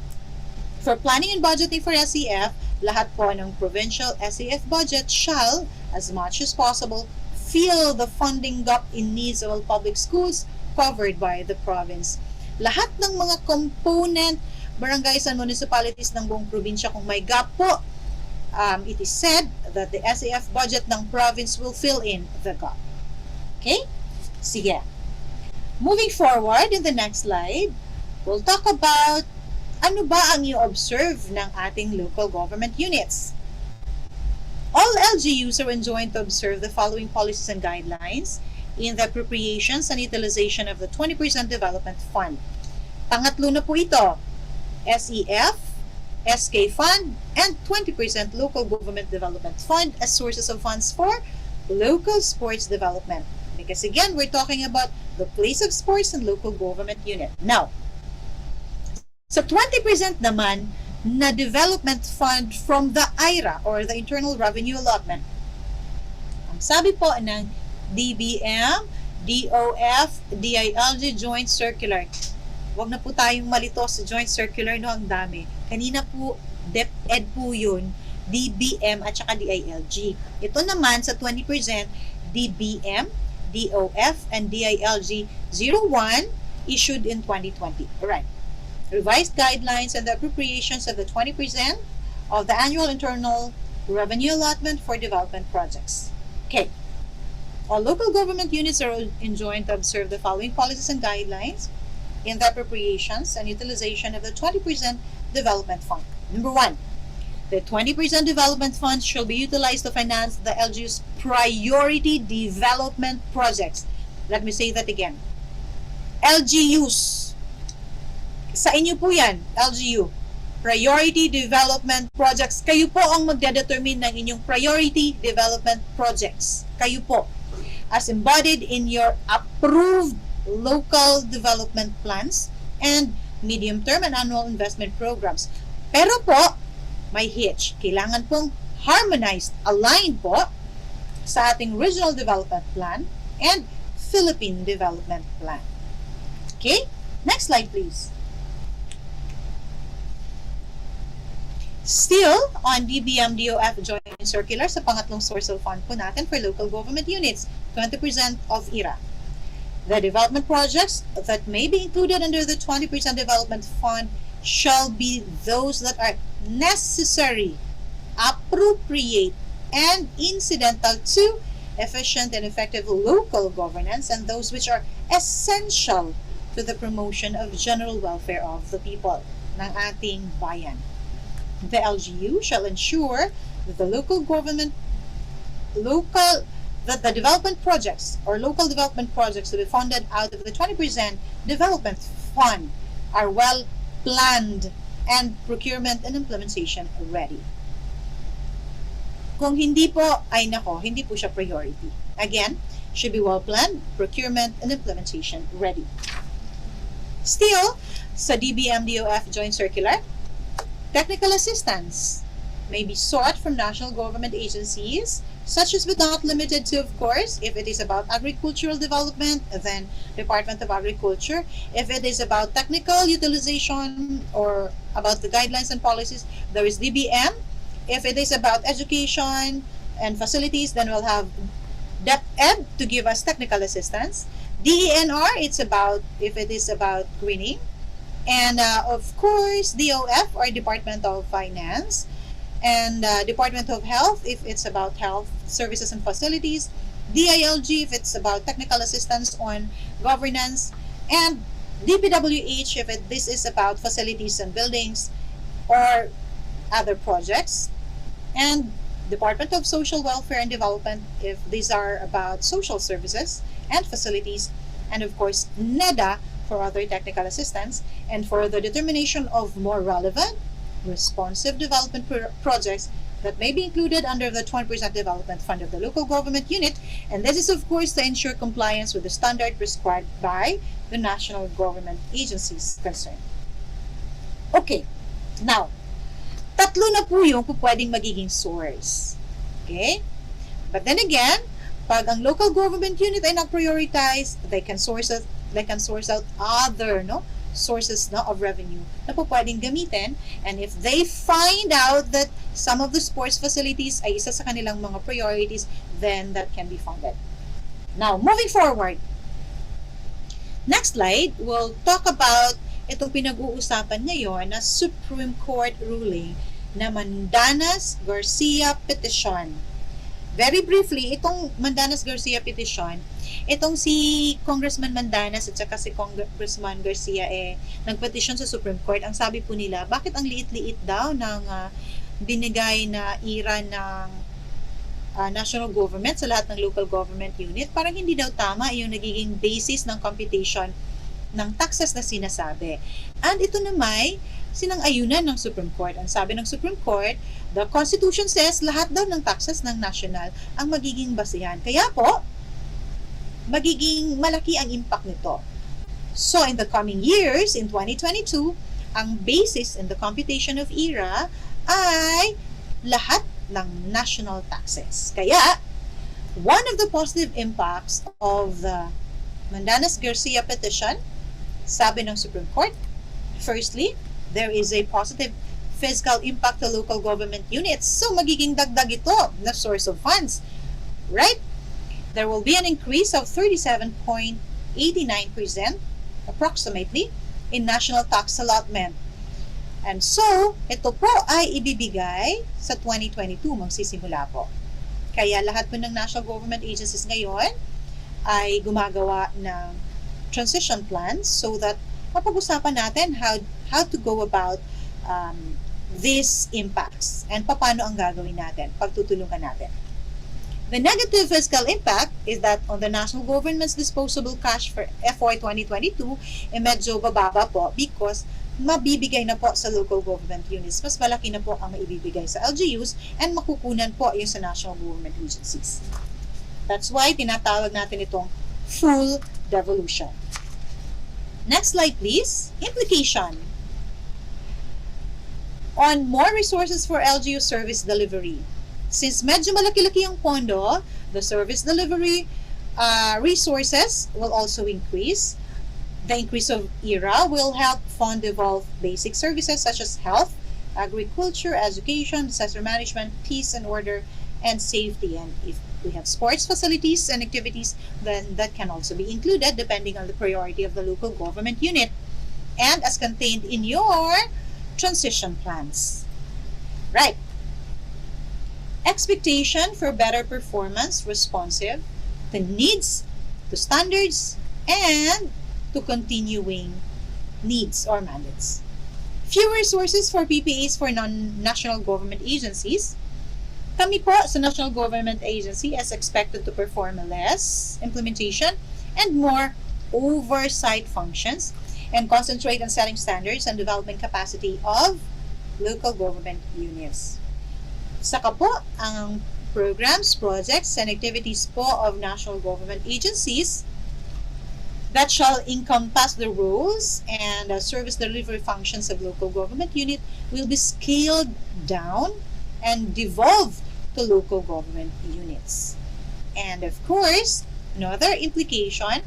For planning and budgeting for SEF, lahat po ng provincial SEF budget shall, as much as possible, fill the funding gap in needs of all public schools covered by the province. Lahat ng mga component, barangays and municipalities ng buong probinsya, kung may gap po, it is said that the SEF budget ng province will fill in the gap. Okay? Sige. Moving forward, in the next slide, we'll talk about ano ba ang i-observe ng ating local government units. All LGUs are enjoined to observe the following policies and guidelines in the appropriations and utilization of the 20% Development Fund. Pangatlo na po ito, SEF, SK Fund, and 20% Local Government Development Fund as sources of funds for local sports development. Because again, we're talking about the place of sports and local government unit. Now, sa 20% naman na development fund from the IRA or the Internal Revenue Allotment, ang sabi po ng DBM, DOF, DILG Joint Circular, wag na po tayong malito sa Joint Circular, no, ang dami. Kanina po, DepEd po yun, DBM at saka DILG. Ito naman sa 20%, DBM, DOF, and DILG 01 issued in 2020. Alright. Revised guidelines and the appropriations of the 20% of the annual internal revenue allotment for development projects. Okay. All local government units are enjoined to observe the following policies and guidelines in the appropriations and utilization of the 20% development fund. Number 1, the 20% development fund shall be utilized to finance the LGU's priority development projects. Let me say that again. LGUs. Sa inyo po yan, LGU. Priority Development Projects. Kayo po ang magdedetermine ng inyong priority development projects. Kayo po. As embodied in your approved local development plans and medium-term and annual investment programs. Pero po, may hitch. Kailangan pong harmonized, aligned po sa ating Regional Development Plan and Philippine Development Plan. Okay? Next slide, please. Still, on DBM DOF Joint Circular, sa pangatlong source of fund po natin for local government units, 20% of IRA. The development projects that may be included under the 20% development fund shall be those that are necessary, appropriate, and incidental to efficient and effective local governance, and those which are essential to the promotion of general welfare of the people, ng ating bayan. The LGU shall ensure that the the development projects or local development projects to be funded out of the 20% development fund are well planned and procurement and implementation ready. Kung hindi po, ay nako, hindi po siya priority. Again, should be well planned, procurement and implementation ready. Still, sa DBM-DOF Joint Circular, technical assistance may be sought from national government agencies, such as but not limited to, of course, if it is about agricultural development, then Department of Agriculture. If it is about technical utilization or about the guidelines and policies, there is DBM. If it is about education and facilities, then we'll have DepEd to give us technical assistance. DENR, if it is about greening. And of course, DOF or Department of Finance. And Department of Health if it's about health services and facilities. DILG if it's about technical assistance on governance. And DPWH if this is about facilities and buildings or other projects. And Department of Social Welfare and Development if these are about social services and facilities. And of course, NEDA for other technical assistance. And for the determination of more relevant, responsive development projects that may be included under the 20% development fund of the local government unit. And this is of course to ensure compliance with the standard prescribed by the national government agencies concerned. Okay, now, tatlo na po yung pwedeng magiging source. Okay? But then again, pag ang local government unit ay nag-prioritize, they can source out other sources of revenue na po pwedeng gamitin. And if they find out that some of the sports facilities ay isa sa kanilang mga priorities, then that can be funded. Now, moving forward, next slide, we'll talk about itong pinag-uusapan ngayon na Supreme Court ruling na Mandanas-Garcia petition. Very briefly, itong Mandanas-Garcia petition, itong si Congressman Mandanas at saka si Congressman Garcia nagpetisyon sa Supreme Court. Ang sabi po nila, bakit ang liit-liit daw ng binigay na ira ng national government sa lahat ng local government unit? Parang hindi daw tama yung nagiging basis ng computation ng taxes na sinasabi. And ito naman, sinang-ayunan ng Supreme Court. Ang sabi ng Supreme Court, the Constitution says lahat daw ng taxes ng national ang magiging basehan. Kaya po, magiging malaki ang impact nito. So, in the coming years, in 2022, ang basis in the computation of ERA ay lahat ng national taxes. Kaya, one of the positive impacts of the Mandanas-Garcia petition, sabi ng Supreme Court, firstly, there is a positive fiscal impact to local government units. So, magiging dagdag ito na source of funds. Right? There will be an increase of 37.89% approximately in national tax allotment. And so, ito po ay ibibigay sa 2022, magsisimula po. Kaya lahat po ng national government agencies ngayon ay gumagawa ng transition plans so that mapag-usapan natin how to go about these impacts and paano ang gagawin natin, pagtutulungan natin. The negative fiscal impact is that on the national government's disposable cash for FY 2022, medyo bababa po because mabibigay na po sa local government units. Mas malaki na po ang maibibigay sa LGUs and makukunan po yung sa national government agencies. That's why tinatawag natin itong full devolution. Next slide, please. Implication on more resources for LGU service delivery. Since medyo malaki-laki ang pondo, the service delivery resources will also increase. The increase of ERA will help fund develop basic services such as health, agriculture, education, disaster management, peace and order, and safety. And if we have sports facilities and activities, then that can also be included depending on the priority of the local government unit and as contained in your transition plans. Right. Expectation for better performance responsive to needs, to standards, and to continuing needs or mandates. Fewer resources for PPAs for non-national government agencies. Kami po sa national government agency is expected to perform less implementation and more oversight functions and concentrate on setting standards and developing capacity of local government units. Saka po, ang programs, projects, and activities po of national government agencies that shall encompass the roles and service delivery functions of local government unit will be scaled down and devolved to local government units. And of course, another implication,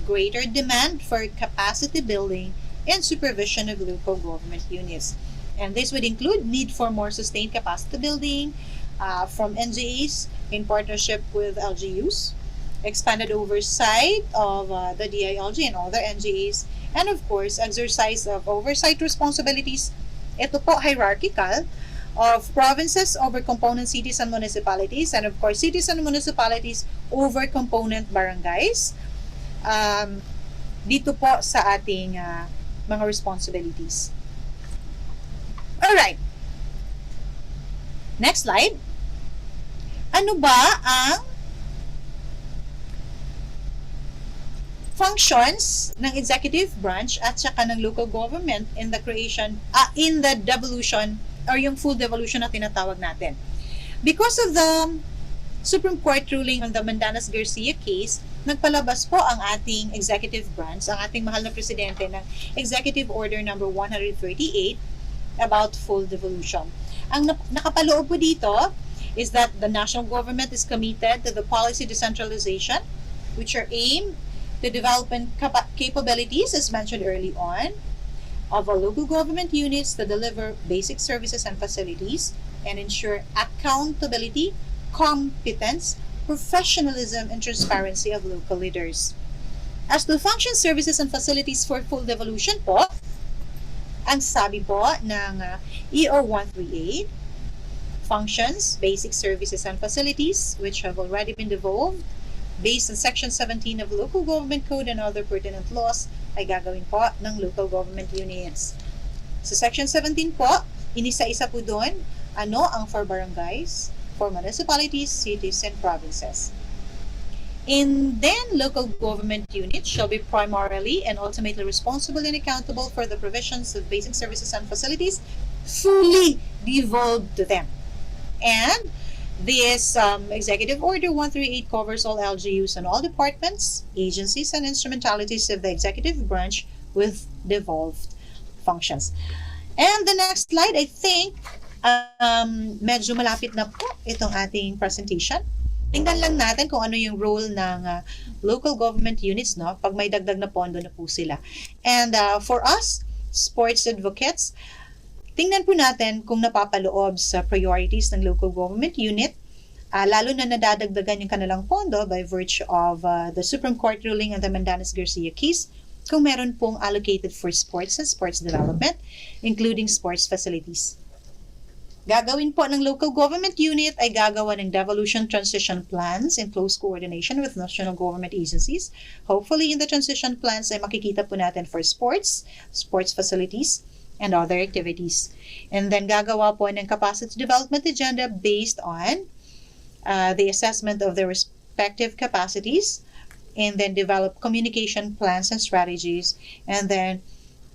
greater demand for capacity building and supervision of local government units. And this would include need for more sustained capacity building from NGAs in partnership with LGUs, expanded oversight of the DILG and other NGAs, and of course, exercise of oversight responsibilities. Ito po hierarchical of provinces over component cities and municipalities, and of course, cities and municipalities over component barangays. Dito po sa ating mga responsibilities. Alright. Next slide. Ano ba ang functions ng executive branch at saka ng local government in the creation, in the devolution or yung full devolution na tinatawag natin? Because of the Supreme Court ruling on the Mandanas-Garcia case, nagpalabas po ang ating executive branch, ang ating mahal na presidente ng Executive Order number 138 about full devolution. Ang nakapaloob po dito is that the national government is committed to the policy decentralization, which are aimed to development capabilities, as mentioned early on, of our local government units to deliver basic services and facilities and ensure accountability, competence, professionalism, and transparency of local leaders. As to function, services, and facilities for full devolution po, ang sabi po ng EO 138, functions, basic services, and facilities which have already been devolved based on Section 17 of Local Government Code and other pertinent laws ay gagawin po ng local government units. Sa Section 17 po, inisa-isa po doon ang for barangays, for municipalities, cities, and provinces. And then, local government units shall be primarily and ultimately responsible and accountable for the provisions of basic services and facilities fully devolved to them. And this Executive Order 138 covers all LGUs and all departments, agencies, and instrumentalities of the executive branch with devolved functions. And the next slide, I think, medyo malapit na po itong ating presentation. Tingnan lang natin kung ano yung role ng local government units, no? Pag may dagdag na pondo na po sila. And for us, sports advocates, tingnan po natin kung napapaloob sa priorities ng local government unit, lalo na nadadagdagan yung kanilang pondo by virtue of the Supreme Court ruling on the Mandanas-Garcia case, kung meron pong allocated for sports and sports development, including sports facilities. Gagawin po ng local government unit ay gagawa ng devolution transition plans in close coordination with national government agencies. Hopefully, in the transition plans ay makikita po natin for sports, sports facilities, and other activities. And then gagawa po ng capacity development agenda based on the assessment of their respective capacities, and then develop communication plans and strategies, and then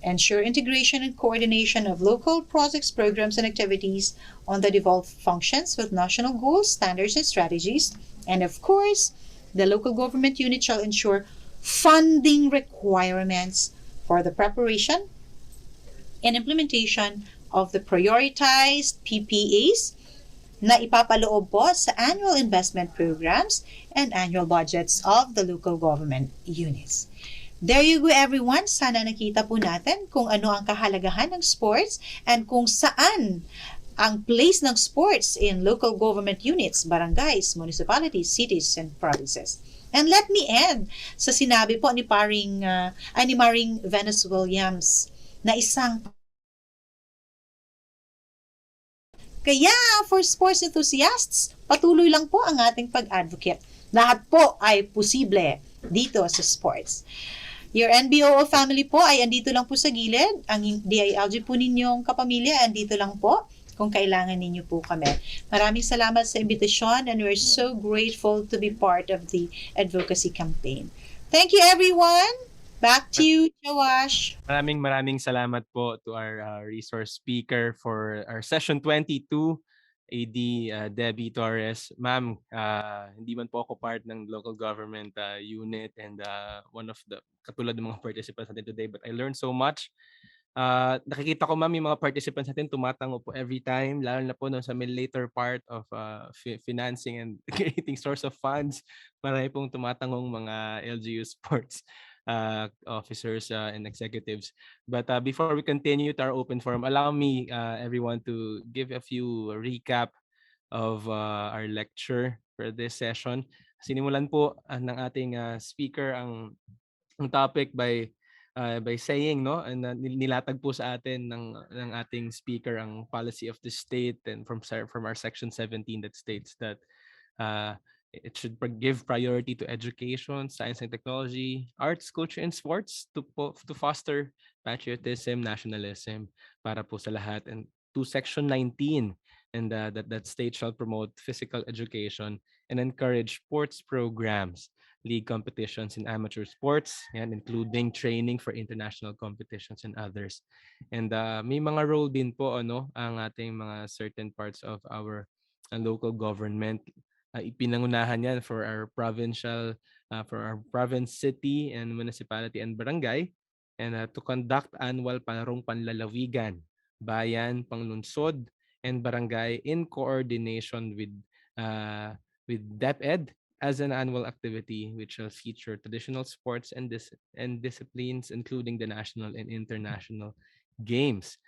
ensure integration and coordination of local projects, programs, and activities on the devolved functions with national goals, standards, and strategies. And of course, the local government unit shall ensure funding requirements for the preparation and implementation of the prioritized PPAs na ipapaloob po sa annual investment programs and annual budgets of the local government units. There you go, everyone. Sana nakita po natin kung ano ang kahalagahan ng sports and kung saan ang place ng sports in local government units, barangays, municipalities, cities, and provinces. And let me end sa sinabi po ni ni Maring Venus Williams na isang kaya for sports enthusiasts, patuloy lang po ang ating pag-advocate. Lahat po ay posible dito sa sports. Your NBOO family po ay andito lang po sa gilid. Ang DILG po ninyong kapamilya, andito lang po kung kailangan ninyo po kami. Maraming salamat sa imbitasyon and we're so grateful to be part of the advocacy campaign. Thank you everyone. Back to you, Joash. Maraming salamat po to our resource speaker for our session 22, AD Debbie Torres. Ma'am, hindi man po ako part ng local government unit and one of the katulad ng mga participants natin today, but I learned so much. Nakikita ko, ma'am, yung mga participants natin tumatango po every time, lalo na po no, sa may later part of financing and creating source of funds. Marami pong tumatangong mga LGU sports officers and executives. But before we continue to our open forum, allow me, everyone, to give a few recap of our lecture for this session. Sinimulan po ng ating speaker ang topic by saying, no, and nilatag po sa atin ng ating speaker ang policy of the state, and from our section 17 that states that uh, it should give priority to education, science and technology, arts, culture, and sports to foster patriotism, nationalism para po sa lahat. And to Section 19, and that state shall promote physical education and encourage sports programs, league competitions in amateur sports, and including training for international competitions and others. And may mga role din po ang ating mga certain parts of our local government. Ipinangunahan yan for our province, city, and municipality and barangay, and to conduct annual palarong panlalawigan, bayan, panglunsod, and barangay in coordination with DepEd as an annual activity which shall feature traditional sports and disciplines including the national and international games.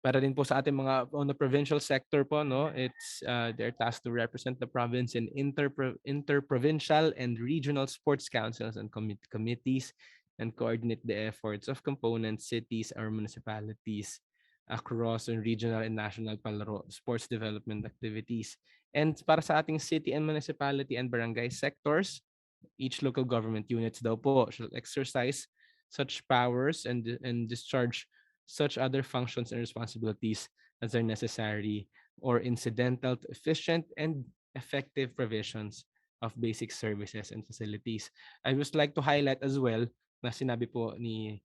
Para din po sa ating mga on the provincial sector po, no, it's they're tasked to represent the province in interprovincial and regional sports councils and committees, and coordinate the efforts of component cities or municipalities across regional and national palaro sports development activities. And para sa ating city and municipality and barangay sectors, each local government units daw po shall exercise such powers and discharge such other functions and responsibilities as are necessary or incidental to efficient and effective provisions of basic services and facilities. I would like to highlight as well na sinabi po ni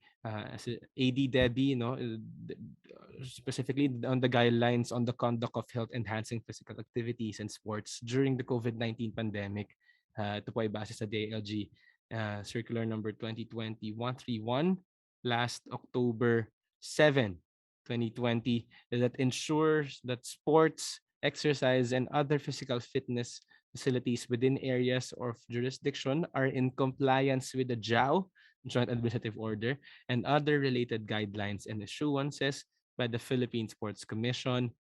si AD Debbie, no, specifically on the guidelines on the conduct of health enhancing physical activities and sports during the COVID-19 pandemic. Ito po ay base sa DILG Circular Number 2020-131 last October 7, 2020, that ensures that sports, exercise, and other physical fitness facilities within areas of jurisdiction are in compliance with the JAO, Joint Administrative Order, and other related guidelines and issuances by the Philippine Sports Commission,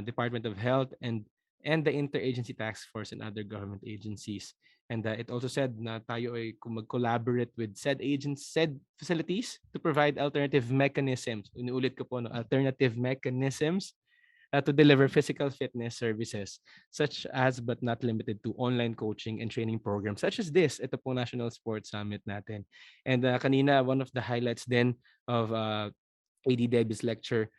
Department of Health, and the Interagency Task Force and other government agencies. And it also said na tayo ay mag-collaborate with said facilities to provide alternative mechanisms. Inuulit ko po, no, alternative mechanisms to deliver physical fitness services, such as but not limited to online coaching and training programs such as this, ito po National Sports Summit natin. And kanina, one of the highlights then of AD Debbie's lecture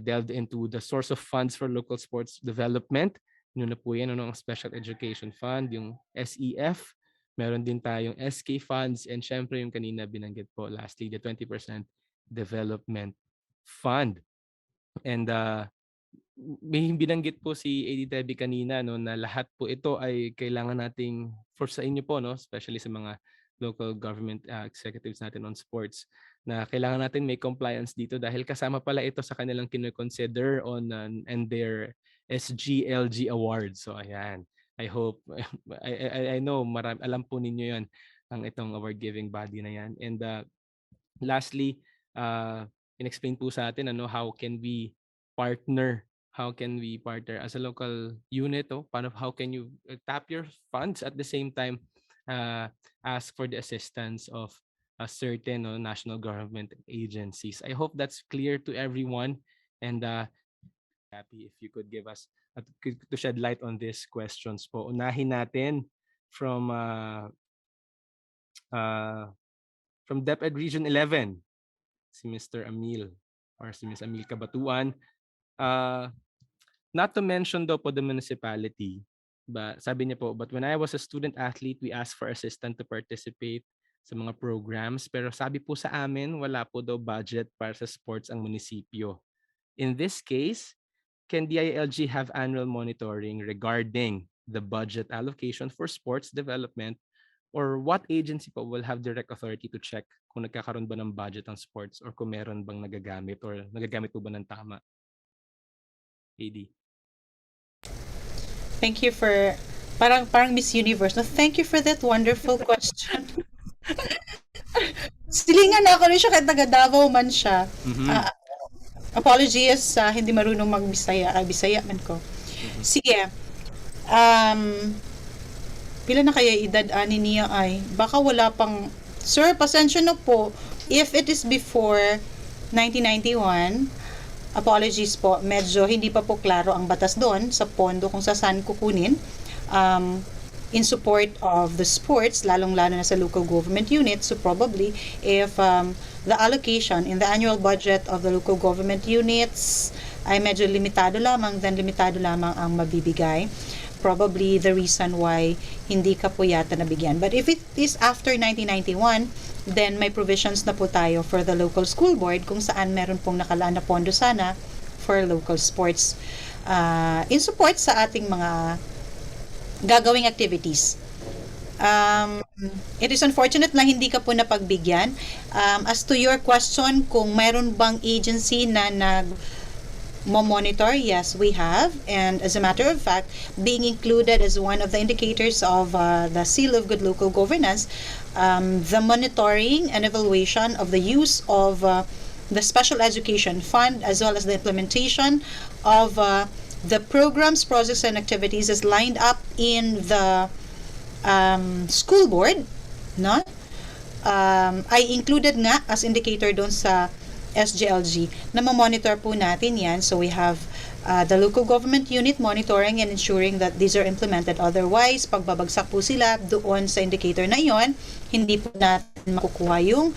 delved into the source of funds for local sports development. Yun na po yan, ang Special Education Fund, yung SEF. Meron din tayong SK funds, and syempre yung kanina binanggit po lastly, the 20% Development Fund. And may binanggit po si AD Debbie kanina, no, na lahat po ito ay kailangan nating for sa inyo po, no, especially sa mga local government executives natin on sports, na kailangan natin may compliance dito dahil kasama pala ito sa kanilang kino-consider on and their SGLG awards. So ayan, I hope I know alam po ninyo 'yon, ang itong award giving body na 'yan. And lastly, inexplain po sa atin how can we partner how can we partner as a local unit? Oh, how can you tap your funds at the same time, uh, ask for the assistance of a certain national government agencies? I hope that's clear to everyone, and happy if you could give us to shed light on these questions po. Unahin natin from uh, from DepEd Region 11, si Mr. Amil or si Ms. Amil Kabatuan. Uh, Not to mention daw po the municipality, but sabi niya po, but when I was a student athlete, we asked for assistant to participate sa mga programs. Pero sabi po sa amin, wala po daw budget para sa sports ang munisipyo. In this case, can DILG have annual monitoring regarding the budget allocation for sports development, or what agency po will have direct authority to check kung nagkakaroon ba ng budget ang sports or kung meron bang nagagamit or nagagamit po ba ng tama? AD. Thank you for parang Miss Universe. No, thank you for that wonderful question. Silingan ako rin siya kahit taga Davao man siya. Mhm. Apologies sa hindi marunong magbisaya. Bisaya man ko. Sige. Pila na kaya edad ani niya ay? Baka wala pang... Sir, pasensya na po. If it is before 1991, apologies po, medyo hindi pa po klaro ang batas doon sa pondo kung saan kukunin in support of the sports, lalong-lalo na sa local government units. So probably, if the allocation in the annual budget of the local government units ay medyo limitado lamang, then limitado lamang ang mabibigay. Probably the reason why hindi ka po yata nabigyan. But if it is after 1991, then may provisions na po tayo for the local school board kung saan meron pong nakalaan na pondo sana for local sports in support sa ating mga gagawing activities. It is unfortunate na hindi ka po napagbigyan. As to your question, kung meron bang agency na monitor, yes, we have. And as a matter of fact, being included as one of the indicators of the Seal of Good Local Governance, the monitoring and evaluation of the use of the Special Education Fund as well as the implementation of the programs, projects, and activities is lined up in the school board, no? Ay included nga as indicator doon sa SGLG na ma-monitor po natin yan. So we have the local government unit monitoring and ensuring that these are implemented. Otherwise, pagbabagsak po sila doon sa indicator na yon, hindi po natin makukuha yung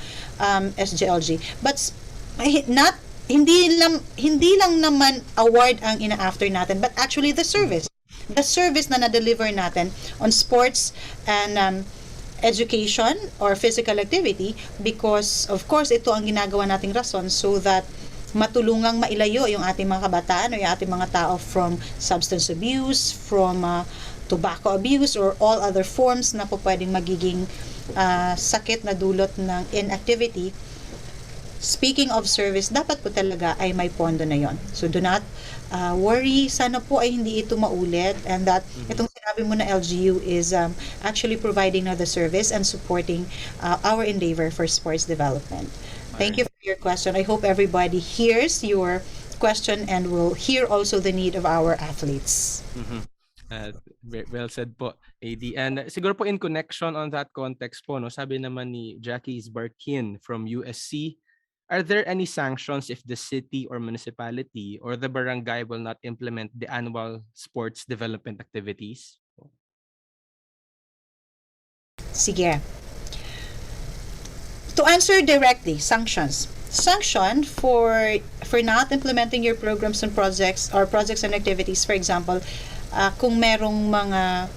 SGLG. But hindi lang naman award ang ina-after natin, but actually the service na na-deliver natin on sports and education or physical activity, because of course ito ang ginagawa nating rason so that matulungang mailayo yung ating mga kabataan o yung ating mga tao from substance abuse, from tobacco abuse, or all other forms na po pwedeng magiging sakit na dulot ng inactivity. Speaking of service, dapat po talaga ay may pondo na yon. So do not worry, sana po ay hindi ito maulit, and that itong sinabi mo na LGU is actually providing the service and supporting our endeavor for sports development. Thank you for your question. I hope everybody hears your question and will hear also the need of our athletes. Well said po, AD. And siguro po in connection on that context po, no, sabi naman ni Jackie Isbarkin from USC, are there any sanctions if the city or municipality or the barangay will not implement the annual sports development activities? Sige. To answer directly, sanctions. Sanction for not implementing your programs and projects and activities, for example, kung merong mga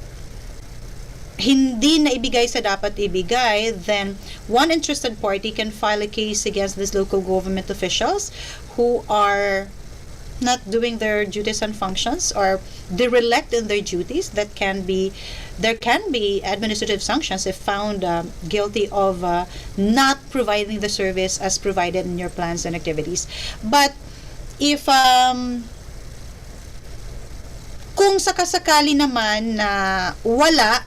hindi na ibigay sa dapat ibigay, then one interested party can file a case against these local government officials who are not doing their duties and functions or derelict in their duties. There can be administrative sanctions if found guilty of not providing the service as provided in your plans and activities. But if kung sakasakali naman na wala,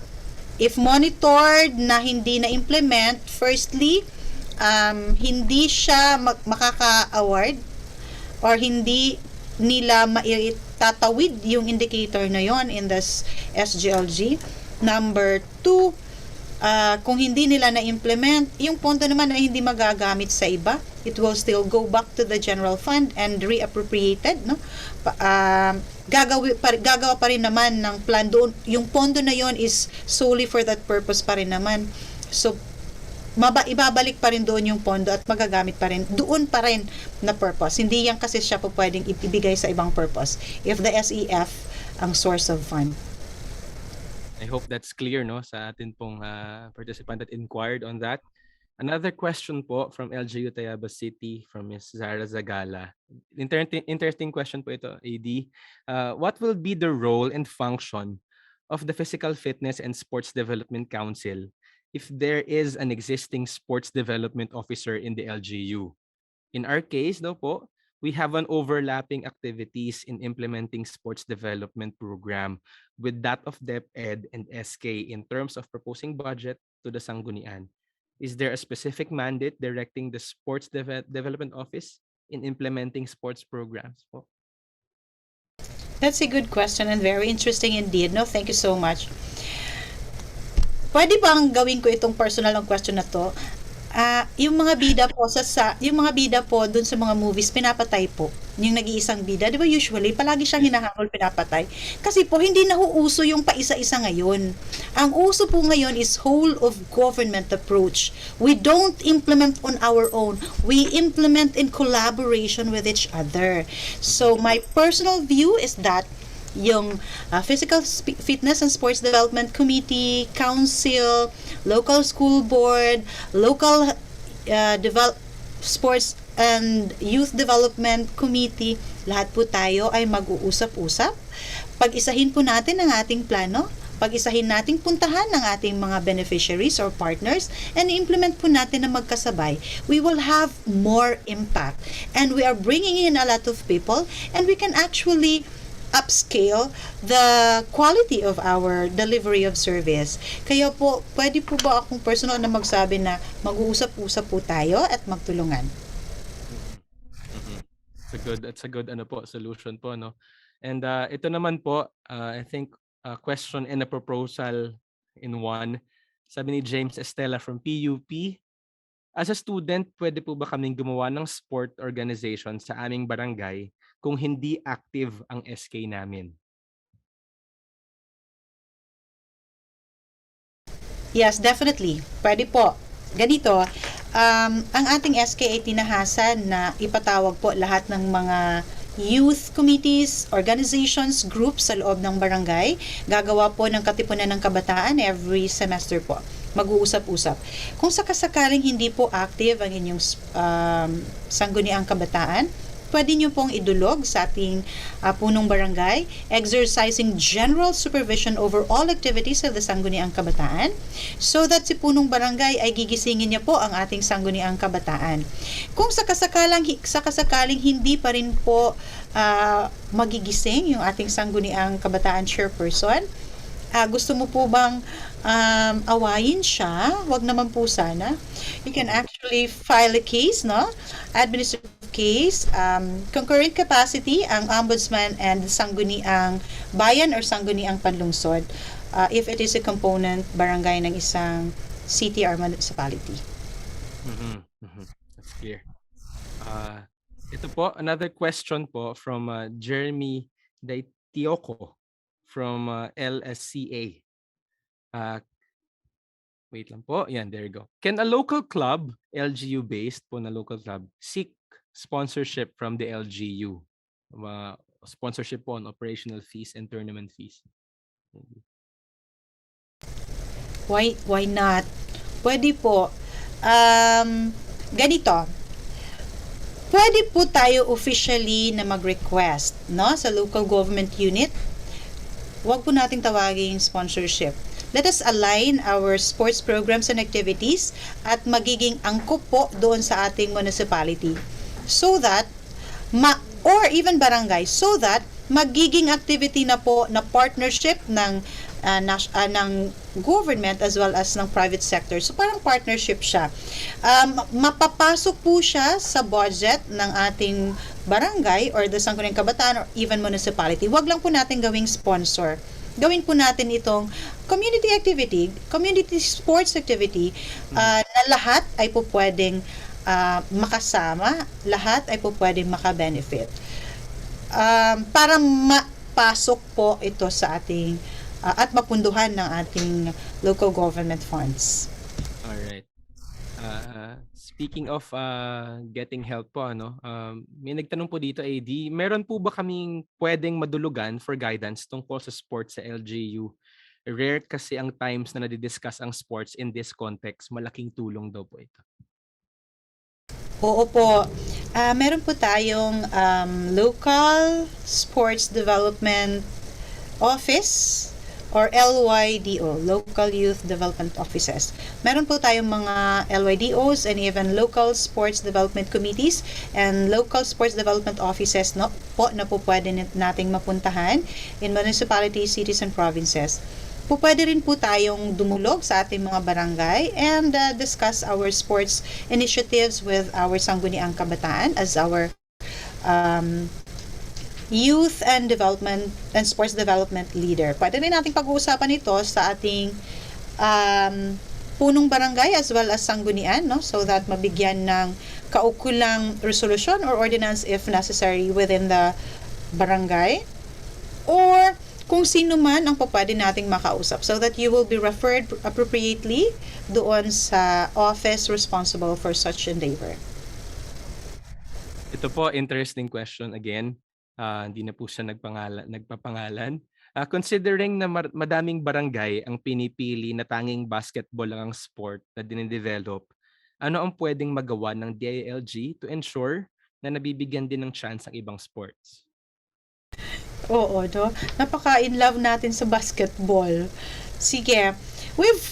if monitored na hindi na-implement, firstly, hindi siya makaka-award or hindi nila maitatawid yung indicator na yon in this SGLG. Number 2, kung hindi nila na-implement, yung pondo naman ay hindi magagamit sa iba. It will still go back to the general fund and reappropriated, no? Gagawa pa rin naman ng plan doon. Yung pondo na yon is solely for that purpose pa rin naman. So, ibabalik pa rin doon yung pondo at magagamit pa rin doon pa rin na purpose. Hindi yan kasi siya po pwedeng ibigay sa ibang purpose if the SEF ang source of fund. I hope that's clear, no, sa atin pong participant that inquired on that. Another question po from LGU Tayabas City from Ms. Zara Zagala. Interesting question po ito, AD. What will be the role and function of the Physical Fitness and Sports Development Council if there is an existing sports development officer in the LGU? In our case, no po, we have an overlapping activities in implementing sports development program with that of DepEd and SK in terms of proposing budget to the Sanggunian. Is there a specific mandate directing the Sports Development Office in implementing sports programs po? That's a good question and very interesting indeed. No, thank you so much. Pwede bang gawin ko itong personal ng question na to? Yung mga bida po yung mga bida po doon sa mga movies pinapatay po. Yung nag-iisang bida, 'di ba usually palagi siyang hinahamol, pinapatay. Kasi po hindi na uuso yung paisa-isa ngayon. Ang uso po ngayon is whole of government approach. We don't implement on our own. We implement in collaboration with each other. So my personal view is that yung Physical Fitness and Sports Development Committee, Council, local school board, local sports and youth development committee, lahat po tayo ay mag-uusap-usap. Pag-isahin po natin ang ating plano, pag-isahin nating puntahan ng ating mga beneficiaries or partners, and implement po natin na magkasabay. We will have more impact. And we are bringing in a lot of people, and we can actually upscale the quality of our delivery of service. Kaya po, pwede po ba akong personal na magsabi na mag-uusap-usap po tayo at magtulungan? It's a good ano po, solution po, no? And ito naman po, I think a question and a proposal in one. Sabi ni James Estela from PUP, as a student, pwede po ba kaming gumawa ng sport organization sa aming barangay kung hindi active ang SK namin? Yes, definitely. Pwede po. Ganito, ang ating SK ay tinahasan na ipatawag po lahat ng mga youth committees, organizations, groups sa loob ng barangay. Gagawa po ng katipunan ng kabataan every semester po. Mag-uusap-usap. Kung sakasakaling hindi po active ang inyong sangguniang kabataan, pwede nyo pong idulog sa ating punong barangay, exercising general supervision over all activities of the sangguniang kabataan, so that si punong barangay ay gigisingin niya po ang ating sangguniang kabataan. Kung sakasakaling hindi pa rin po magigising yung ating sangguniang kabataan chairperson, gusto mo po bang awayin siya? Wag naman po sana. You can actually file a case, no? Administrative case, concurrent capacity ang ombudsman and sangguniang bayan or sangguniang panlungsod if it is a component barangay ng isang city or municipality. That's clear. Ito po, another question po from Jeremy Daitioco from LSCA. Wait lang po. Yan, there you go. Can a local club, LGU-based po na local club, seek sponsorship from the LGU? Sponsorship po on operational fees and tournament fees. Why not? Pwede po. Ganito. Pwede po tayo officially na mag-request, no, sa local government unit. Huwag po nating tawaging sponsorship. Let us align our sports programs and activities at magiging angkop po doon sa ating municipality. So that, or even barangay, so that magiging activity na po na partnership ng government as well as ng private sector. So parang partnership siya. Mapapasok po siya sa budget ng ating barangay or the Sangguniang Kabataan or even municipality. Wag lang po natin gawing sponsor. Gawin po natin itong community activity, community sports activity na lahat ay po pwedeng makasama, lahat ay po pwedeng makabenefit. Para mapasok po ito sa ating at mapunduhan ng ating local government funds. Alright. Speaking of getting help po, may nagtanong po dito, AD, meron po ba kaming pwedeng madulugan for guidance tungkol sa sports sa LGU? Rare kasi ang times na nadidiscuss ang sports in this context. Malaking tulong daw po ito. Oo po. Meron po tayong local sports development office or LYDO, Local Youth Development Offices. Meron po tayong mga LYDOs and even local sports development committees and local sports development offices na po pwede nating mapuntahan in municipalities, cities, and provinces. Pwede rin po tayong dumulog sa ating mga barangay and discuss our sports initiatives with our Sangguniang Kabataan as our youth and development and sports development leader. Pwede rin nating pag-uusapan ito sa ating punong barangay as well as sanggunian, so that mabigyan ng kaukulang resolution or ordinance if necessary within the barangay, or kung sino man ang pwede nating makausap so that you will be referred appropriately doon sa office responsible for such endeavor. Ito po, interesting question again. Hindi na po siya nagpapangalan. Considering na madaming barangay ang pinipili na tanging basketball lang ang sport na dinidevelop, ano ang pwedeng magawa ng DILG to ensure na nabibigyan din ng chance ang ibang sports? Oo, no? Napaka-in love natin sa basketball. Sige, we've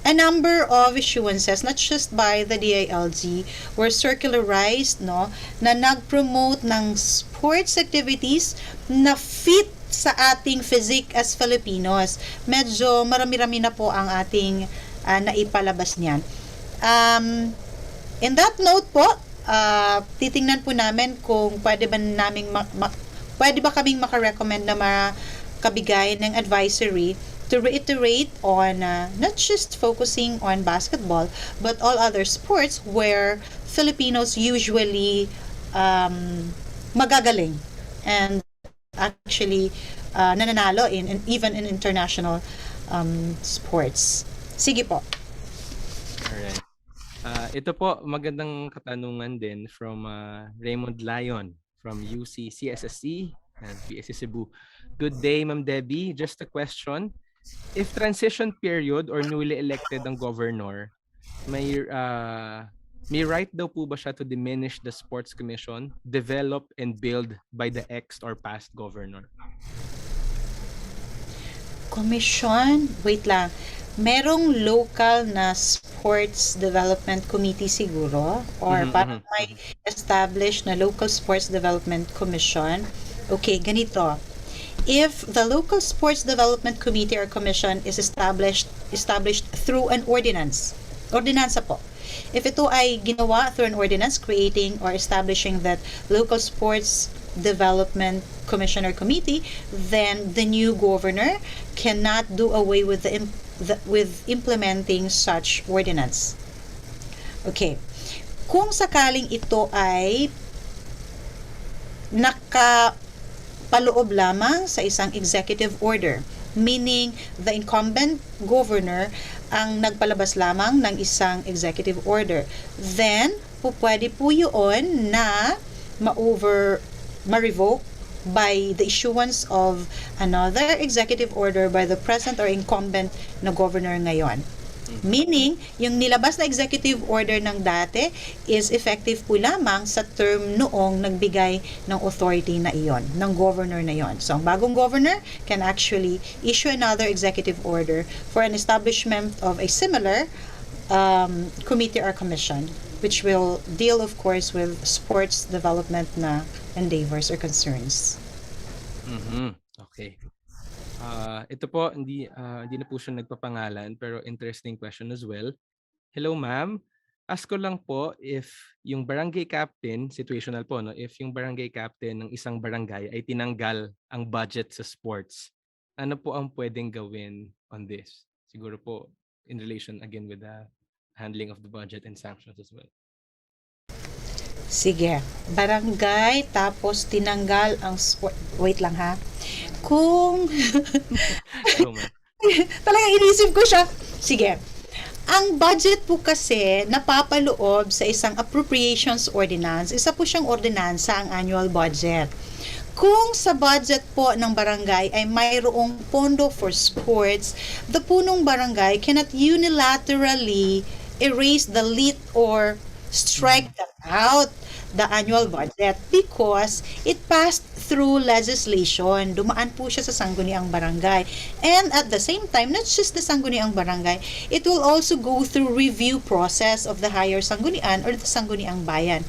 a number of issuances, not just by the DILG, were circularized, na nag-promote ng sports activities na fit sa ating physique as Filipinos. Medyo marami-rami na po ang ating naipalabas niyan. In that note po, titingnan po namin kung pwede ba kaming makarecommend na makabigay ng advisory to reiterate on not just focusing on basketball but all other sports where Filipinos usually magagaling and actually nananalo even in international sports. Sige po. Alright. Ito po, magandang katanungan din from Raymond Lyon from UC CSSC and PSC Cebu. Good day, Ma'am Debbie. Just a question. If transition period or newly elected ang governor, may right daw po ba siya to diminish the sports commission developed and built by the ex or past governor? Commission? Wait lang. Merong local na sports development committee siguro or parang may established na local sports development commission. Okay, ganito. If the local sports development committee or commission is established through an ordinance po. If ito ay ginawa through an ordinance creating or establishing that local sports development commission or committee, then the new governor cannot do away with with implementing such ordinance. Okay. Kung sakaling ito ay paloob lamang sa isang executive order, meaning the incumbent governor ang nagpalabas lamang ng isang executive order, then pwede po yun na ma-revoke by the issuance of another executive order by the present or incumbent na governor ngayon. Meaning, yung nilabas na executive order ng dati is effective po lamang sa term noong nagbigay ng authority na iyon, ng governor na iyon. So, ang bagong governor can actually issue another executive order for an establishment of a similar committee or commission, which will deal, of course, with sports development na endeavors or concerns. Okay. Ito po, hindi na po siya nagpapangalan, pero interesting question as well. Hello ma'am, ask ko lang po if yung barangay captain, situational po, no? If yung barangay captain ng isang barangay ay tinanggal ang budget sa sports, ano po ang pwedeng gawin on this? Siguro po in relation again with the handling of the budget and sanctions as well. Sige. Barangay, tapos tinanggal ang sport. Wait lang ha. Kung Go ma'am. talagang inisip ko siya. Sige. Ang budget po kasi napapaloob sa isang appropriations ordinance. Isa po siyang ordinansa ang annual budget. Kung sa budget po ng barangay ay mayroong pondo for sports, the punong barangay cannot unilaterally erase, delete, or strike that out the annual budget because it passed through legislation. Dumaan po siya sa sangguniang barangay. And at the same time, not just the sangguniang barangay, it will also go through review process of the higher sanggunian or the sangguniang bayan.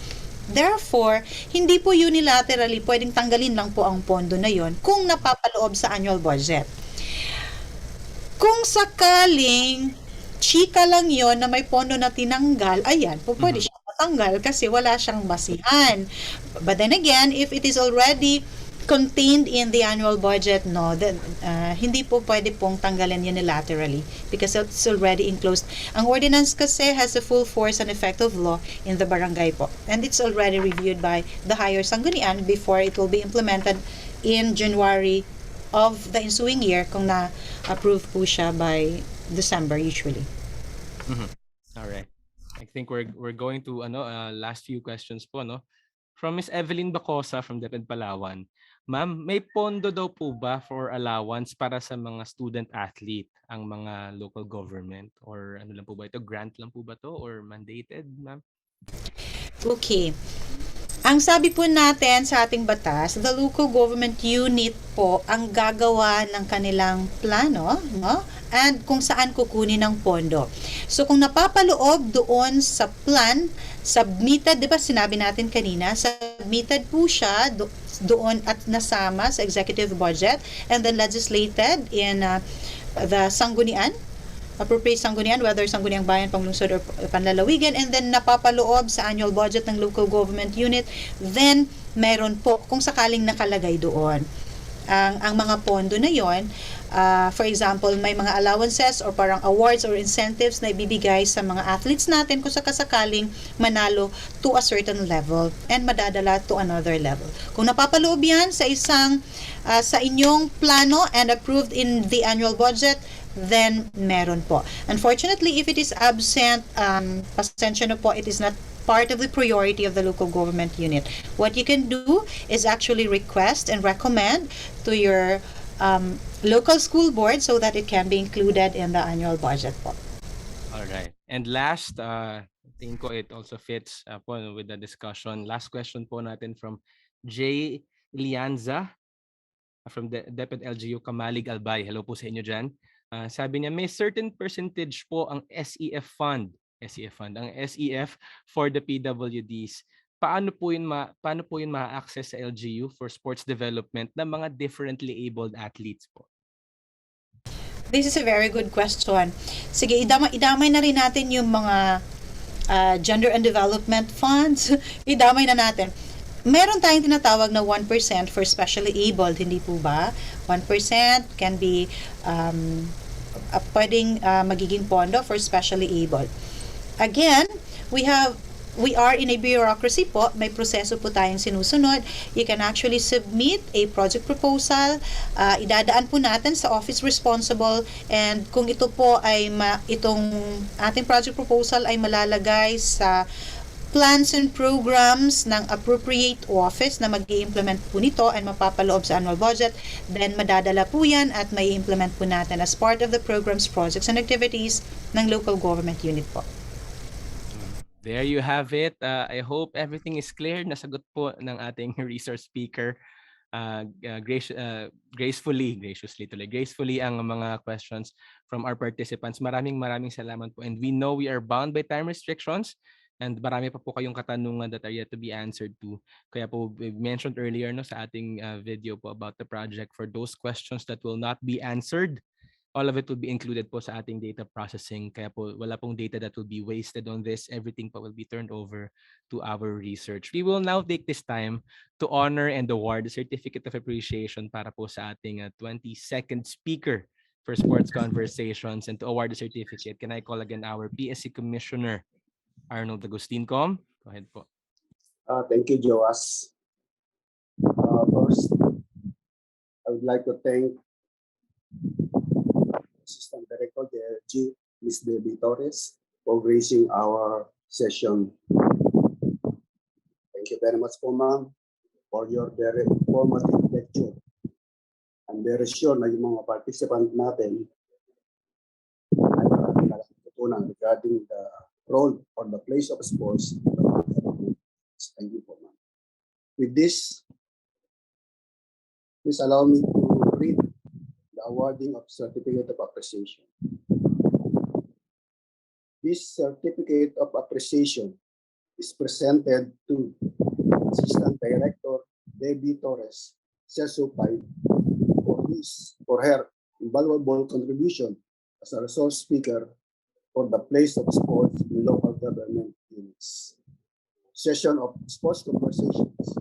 Therefore, hindi po unilaterally pwedeng tanggalin lang po ang pondo na yon kung napapaloob sa annual budget. Kung sakaling chika lang yon na may pondo na tinanggal, ayan, po pwede siya matanggal kasi wala siyang basihan. But then again, if it is already contained in the annual budget, no, then hindi po pwede pong tanggalin unilaterally because it's already enclosed. Ang ordinance kasi has a full force and effect of law in the barangay po. And it's already reviewed by the higher sanggunian before it will be implemented in January of the ensuing year kung na-approve po siya by December usually. All right. I think we're going to last few questions po, no. From Miss Evelyn Bacosa from DepEd Palawan. Ma'am, may pondo daw po ba for allowance para sa mga student athlete ang mga local government, or ano lang po ba ito, grant lang po ba to or mandated, ma'am? Okay. Ang sabi po natin sa ating batas, the local government unit po ang gagawa ng kanilang plano, no? And kung saan kukunin ang pondo. So kung napapaloob doon sa plan, submitted, 'di ba sinabi natin kanina, submitted po siya doon at nasama sa executive budget and then legislated in the sanggunian, appropriate sanggunian, whether sangguniang bayan, panglungsod, or panlalawigan, and then napapaloob sa annual budget ng local government unit, then meron po kung sakaling nakalagay doon ang mga pondo na yon. For example, may mga allowances or parang awards or incentives na ibibigay sa mga athletes natin kung sakasakaling manalo to a certain level and madadala to another level. Kung napapaloob yan sa sa inyong plano and approved in the annual budget, then meron po. Unfortunately, if it is absent, pasensya na po, it is not part of the priority of the local government unit. What you can do is actually request and recommend to your local school board so that it can be included in the annual budget po. All right. And last, tingin ko it also fits po with the discussion. Last question po natin from J. Ilianza from the DepEd LGU Kamalig Albay. Hello po sa inyo dyan. Sabi niya, may certain percentage po ang SEF fund, ang SEF for the PWDs. Paano po yun ma-access sa LGU for sports development ng mga differently abled athletes po? This is a very good question. Sige, idamay na rin natin yung mga gender and development funds. Idamay na natin. Meron tayong tinatawag na 1% for specially abled, hindi po ba? 1% can be pwedeng magiging pondo for specially abled. Again, we are in a bureaucracy po, may proseso po tayong sinusunod. You can actually submit a project proposal, idadaan po natin sa office responsible, and kung ito po ay itong ating project proposal ay malalagay sa plans and programs ng appropriate office na mag-i-implement po nito and mapapaloob sa annual budget, then madadala po yan at may implement po natin as part of the programs, projects, and activities ng local government unit po. There you have it. I hope everything is clear. Nasagot po ng ating resource speaker gracefully ang mga questions from our participants. Maraming salamat po. And we know we are bound by time restrictions. And marami pa po kayong katanungan that are yet to be answered to. Kaya po, we mentioned earlier no, sa ating video po about the project, for those questions that will not be answered, all of it will be included po sa ating data processing. Kaya po wala pong data that will be wasted on this. Everything po will be turned over to our research. We will now take this time to honor and award the Certificate of Appreciation para po sa ating 22nd speaker for Sports Conversations. And to award the certificate, can I call again our PSC Commissioner, Arnold Agustin Com? Go ahead po. Thank you, Joas. First, I would like to thank Assistant Director, the LG, Ms. Debbie Torres, for gracing our session. Thank you very much po, ma'am, for your very informative lecture. I'm very sure na yung mga participant natin ay marami na natutunan regarding the role or the place of sports. Thank you po, ma'am. With this, please allow me to read the awarding of Certificate of Appreciation. This Certificate of Appreciation is presented to Assistant Director Debbie Torres, CESU 5, for her invaluable contribution as a resource speaker for the place of sports in local government units. Session of Sports Conversations,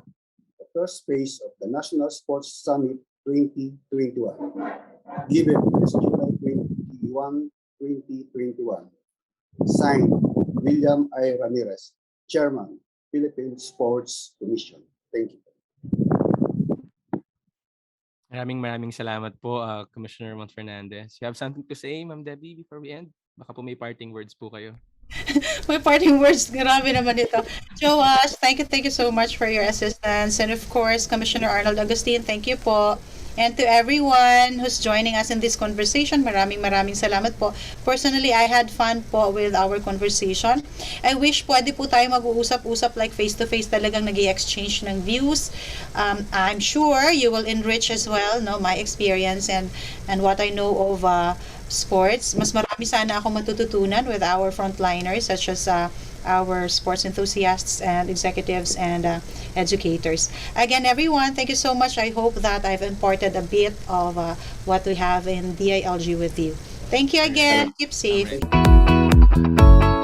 the first phase of the National Sports Summit 2021, given this July 21, 2021. Signed, William I. Ramirez, Chairman, Philippine Sports Commission. Thank you. Maraming salamat po, Commissioner Mont Fernandez. You have something to say, Ma'am Debbie, before we end? Baka po may parting words po kayo. My parting words, grabe naman ito. Joas, thank you so much for your assistance. And of course, Commissioner Arnold Agustin, thank you po. And to everyone who's joining us in this conversation, maraming salamat po. Personally, I had fun po with our conversation. I wish pwede po tayo mag-uusap-usap like face-to-face, talagang nag-i-exchange ng views. I'm sure you will enrich as well, no, my experience and what I know of sports. Mas marami sana ako matututunan with our frontliners such as our sports enthusiasts and executives and educators. Again, everyone, thank you so much. I hope that I've imparted a bit of what we have in DILG with you. Thank you again. Keep safe. Alright.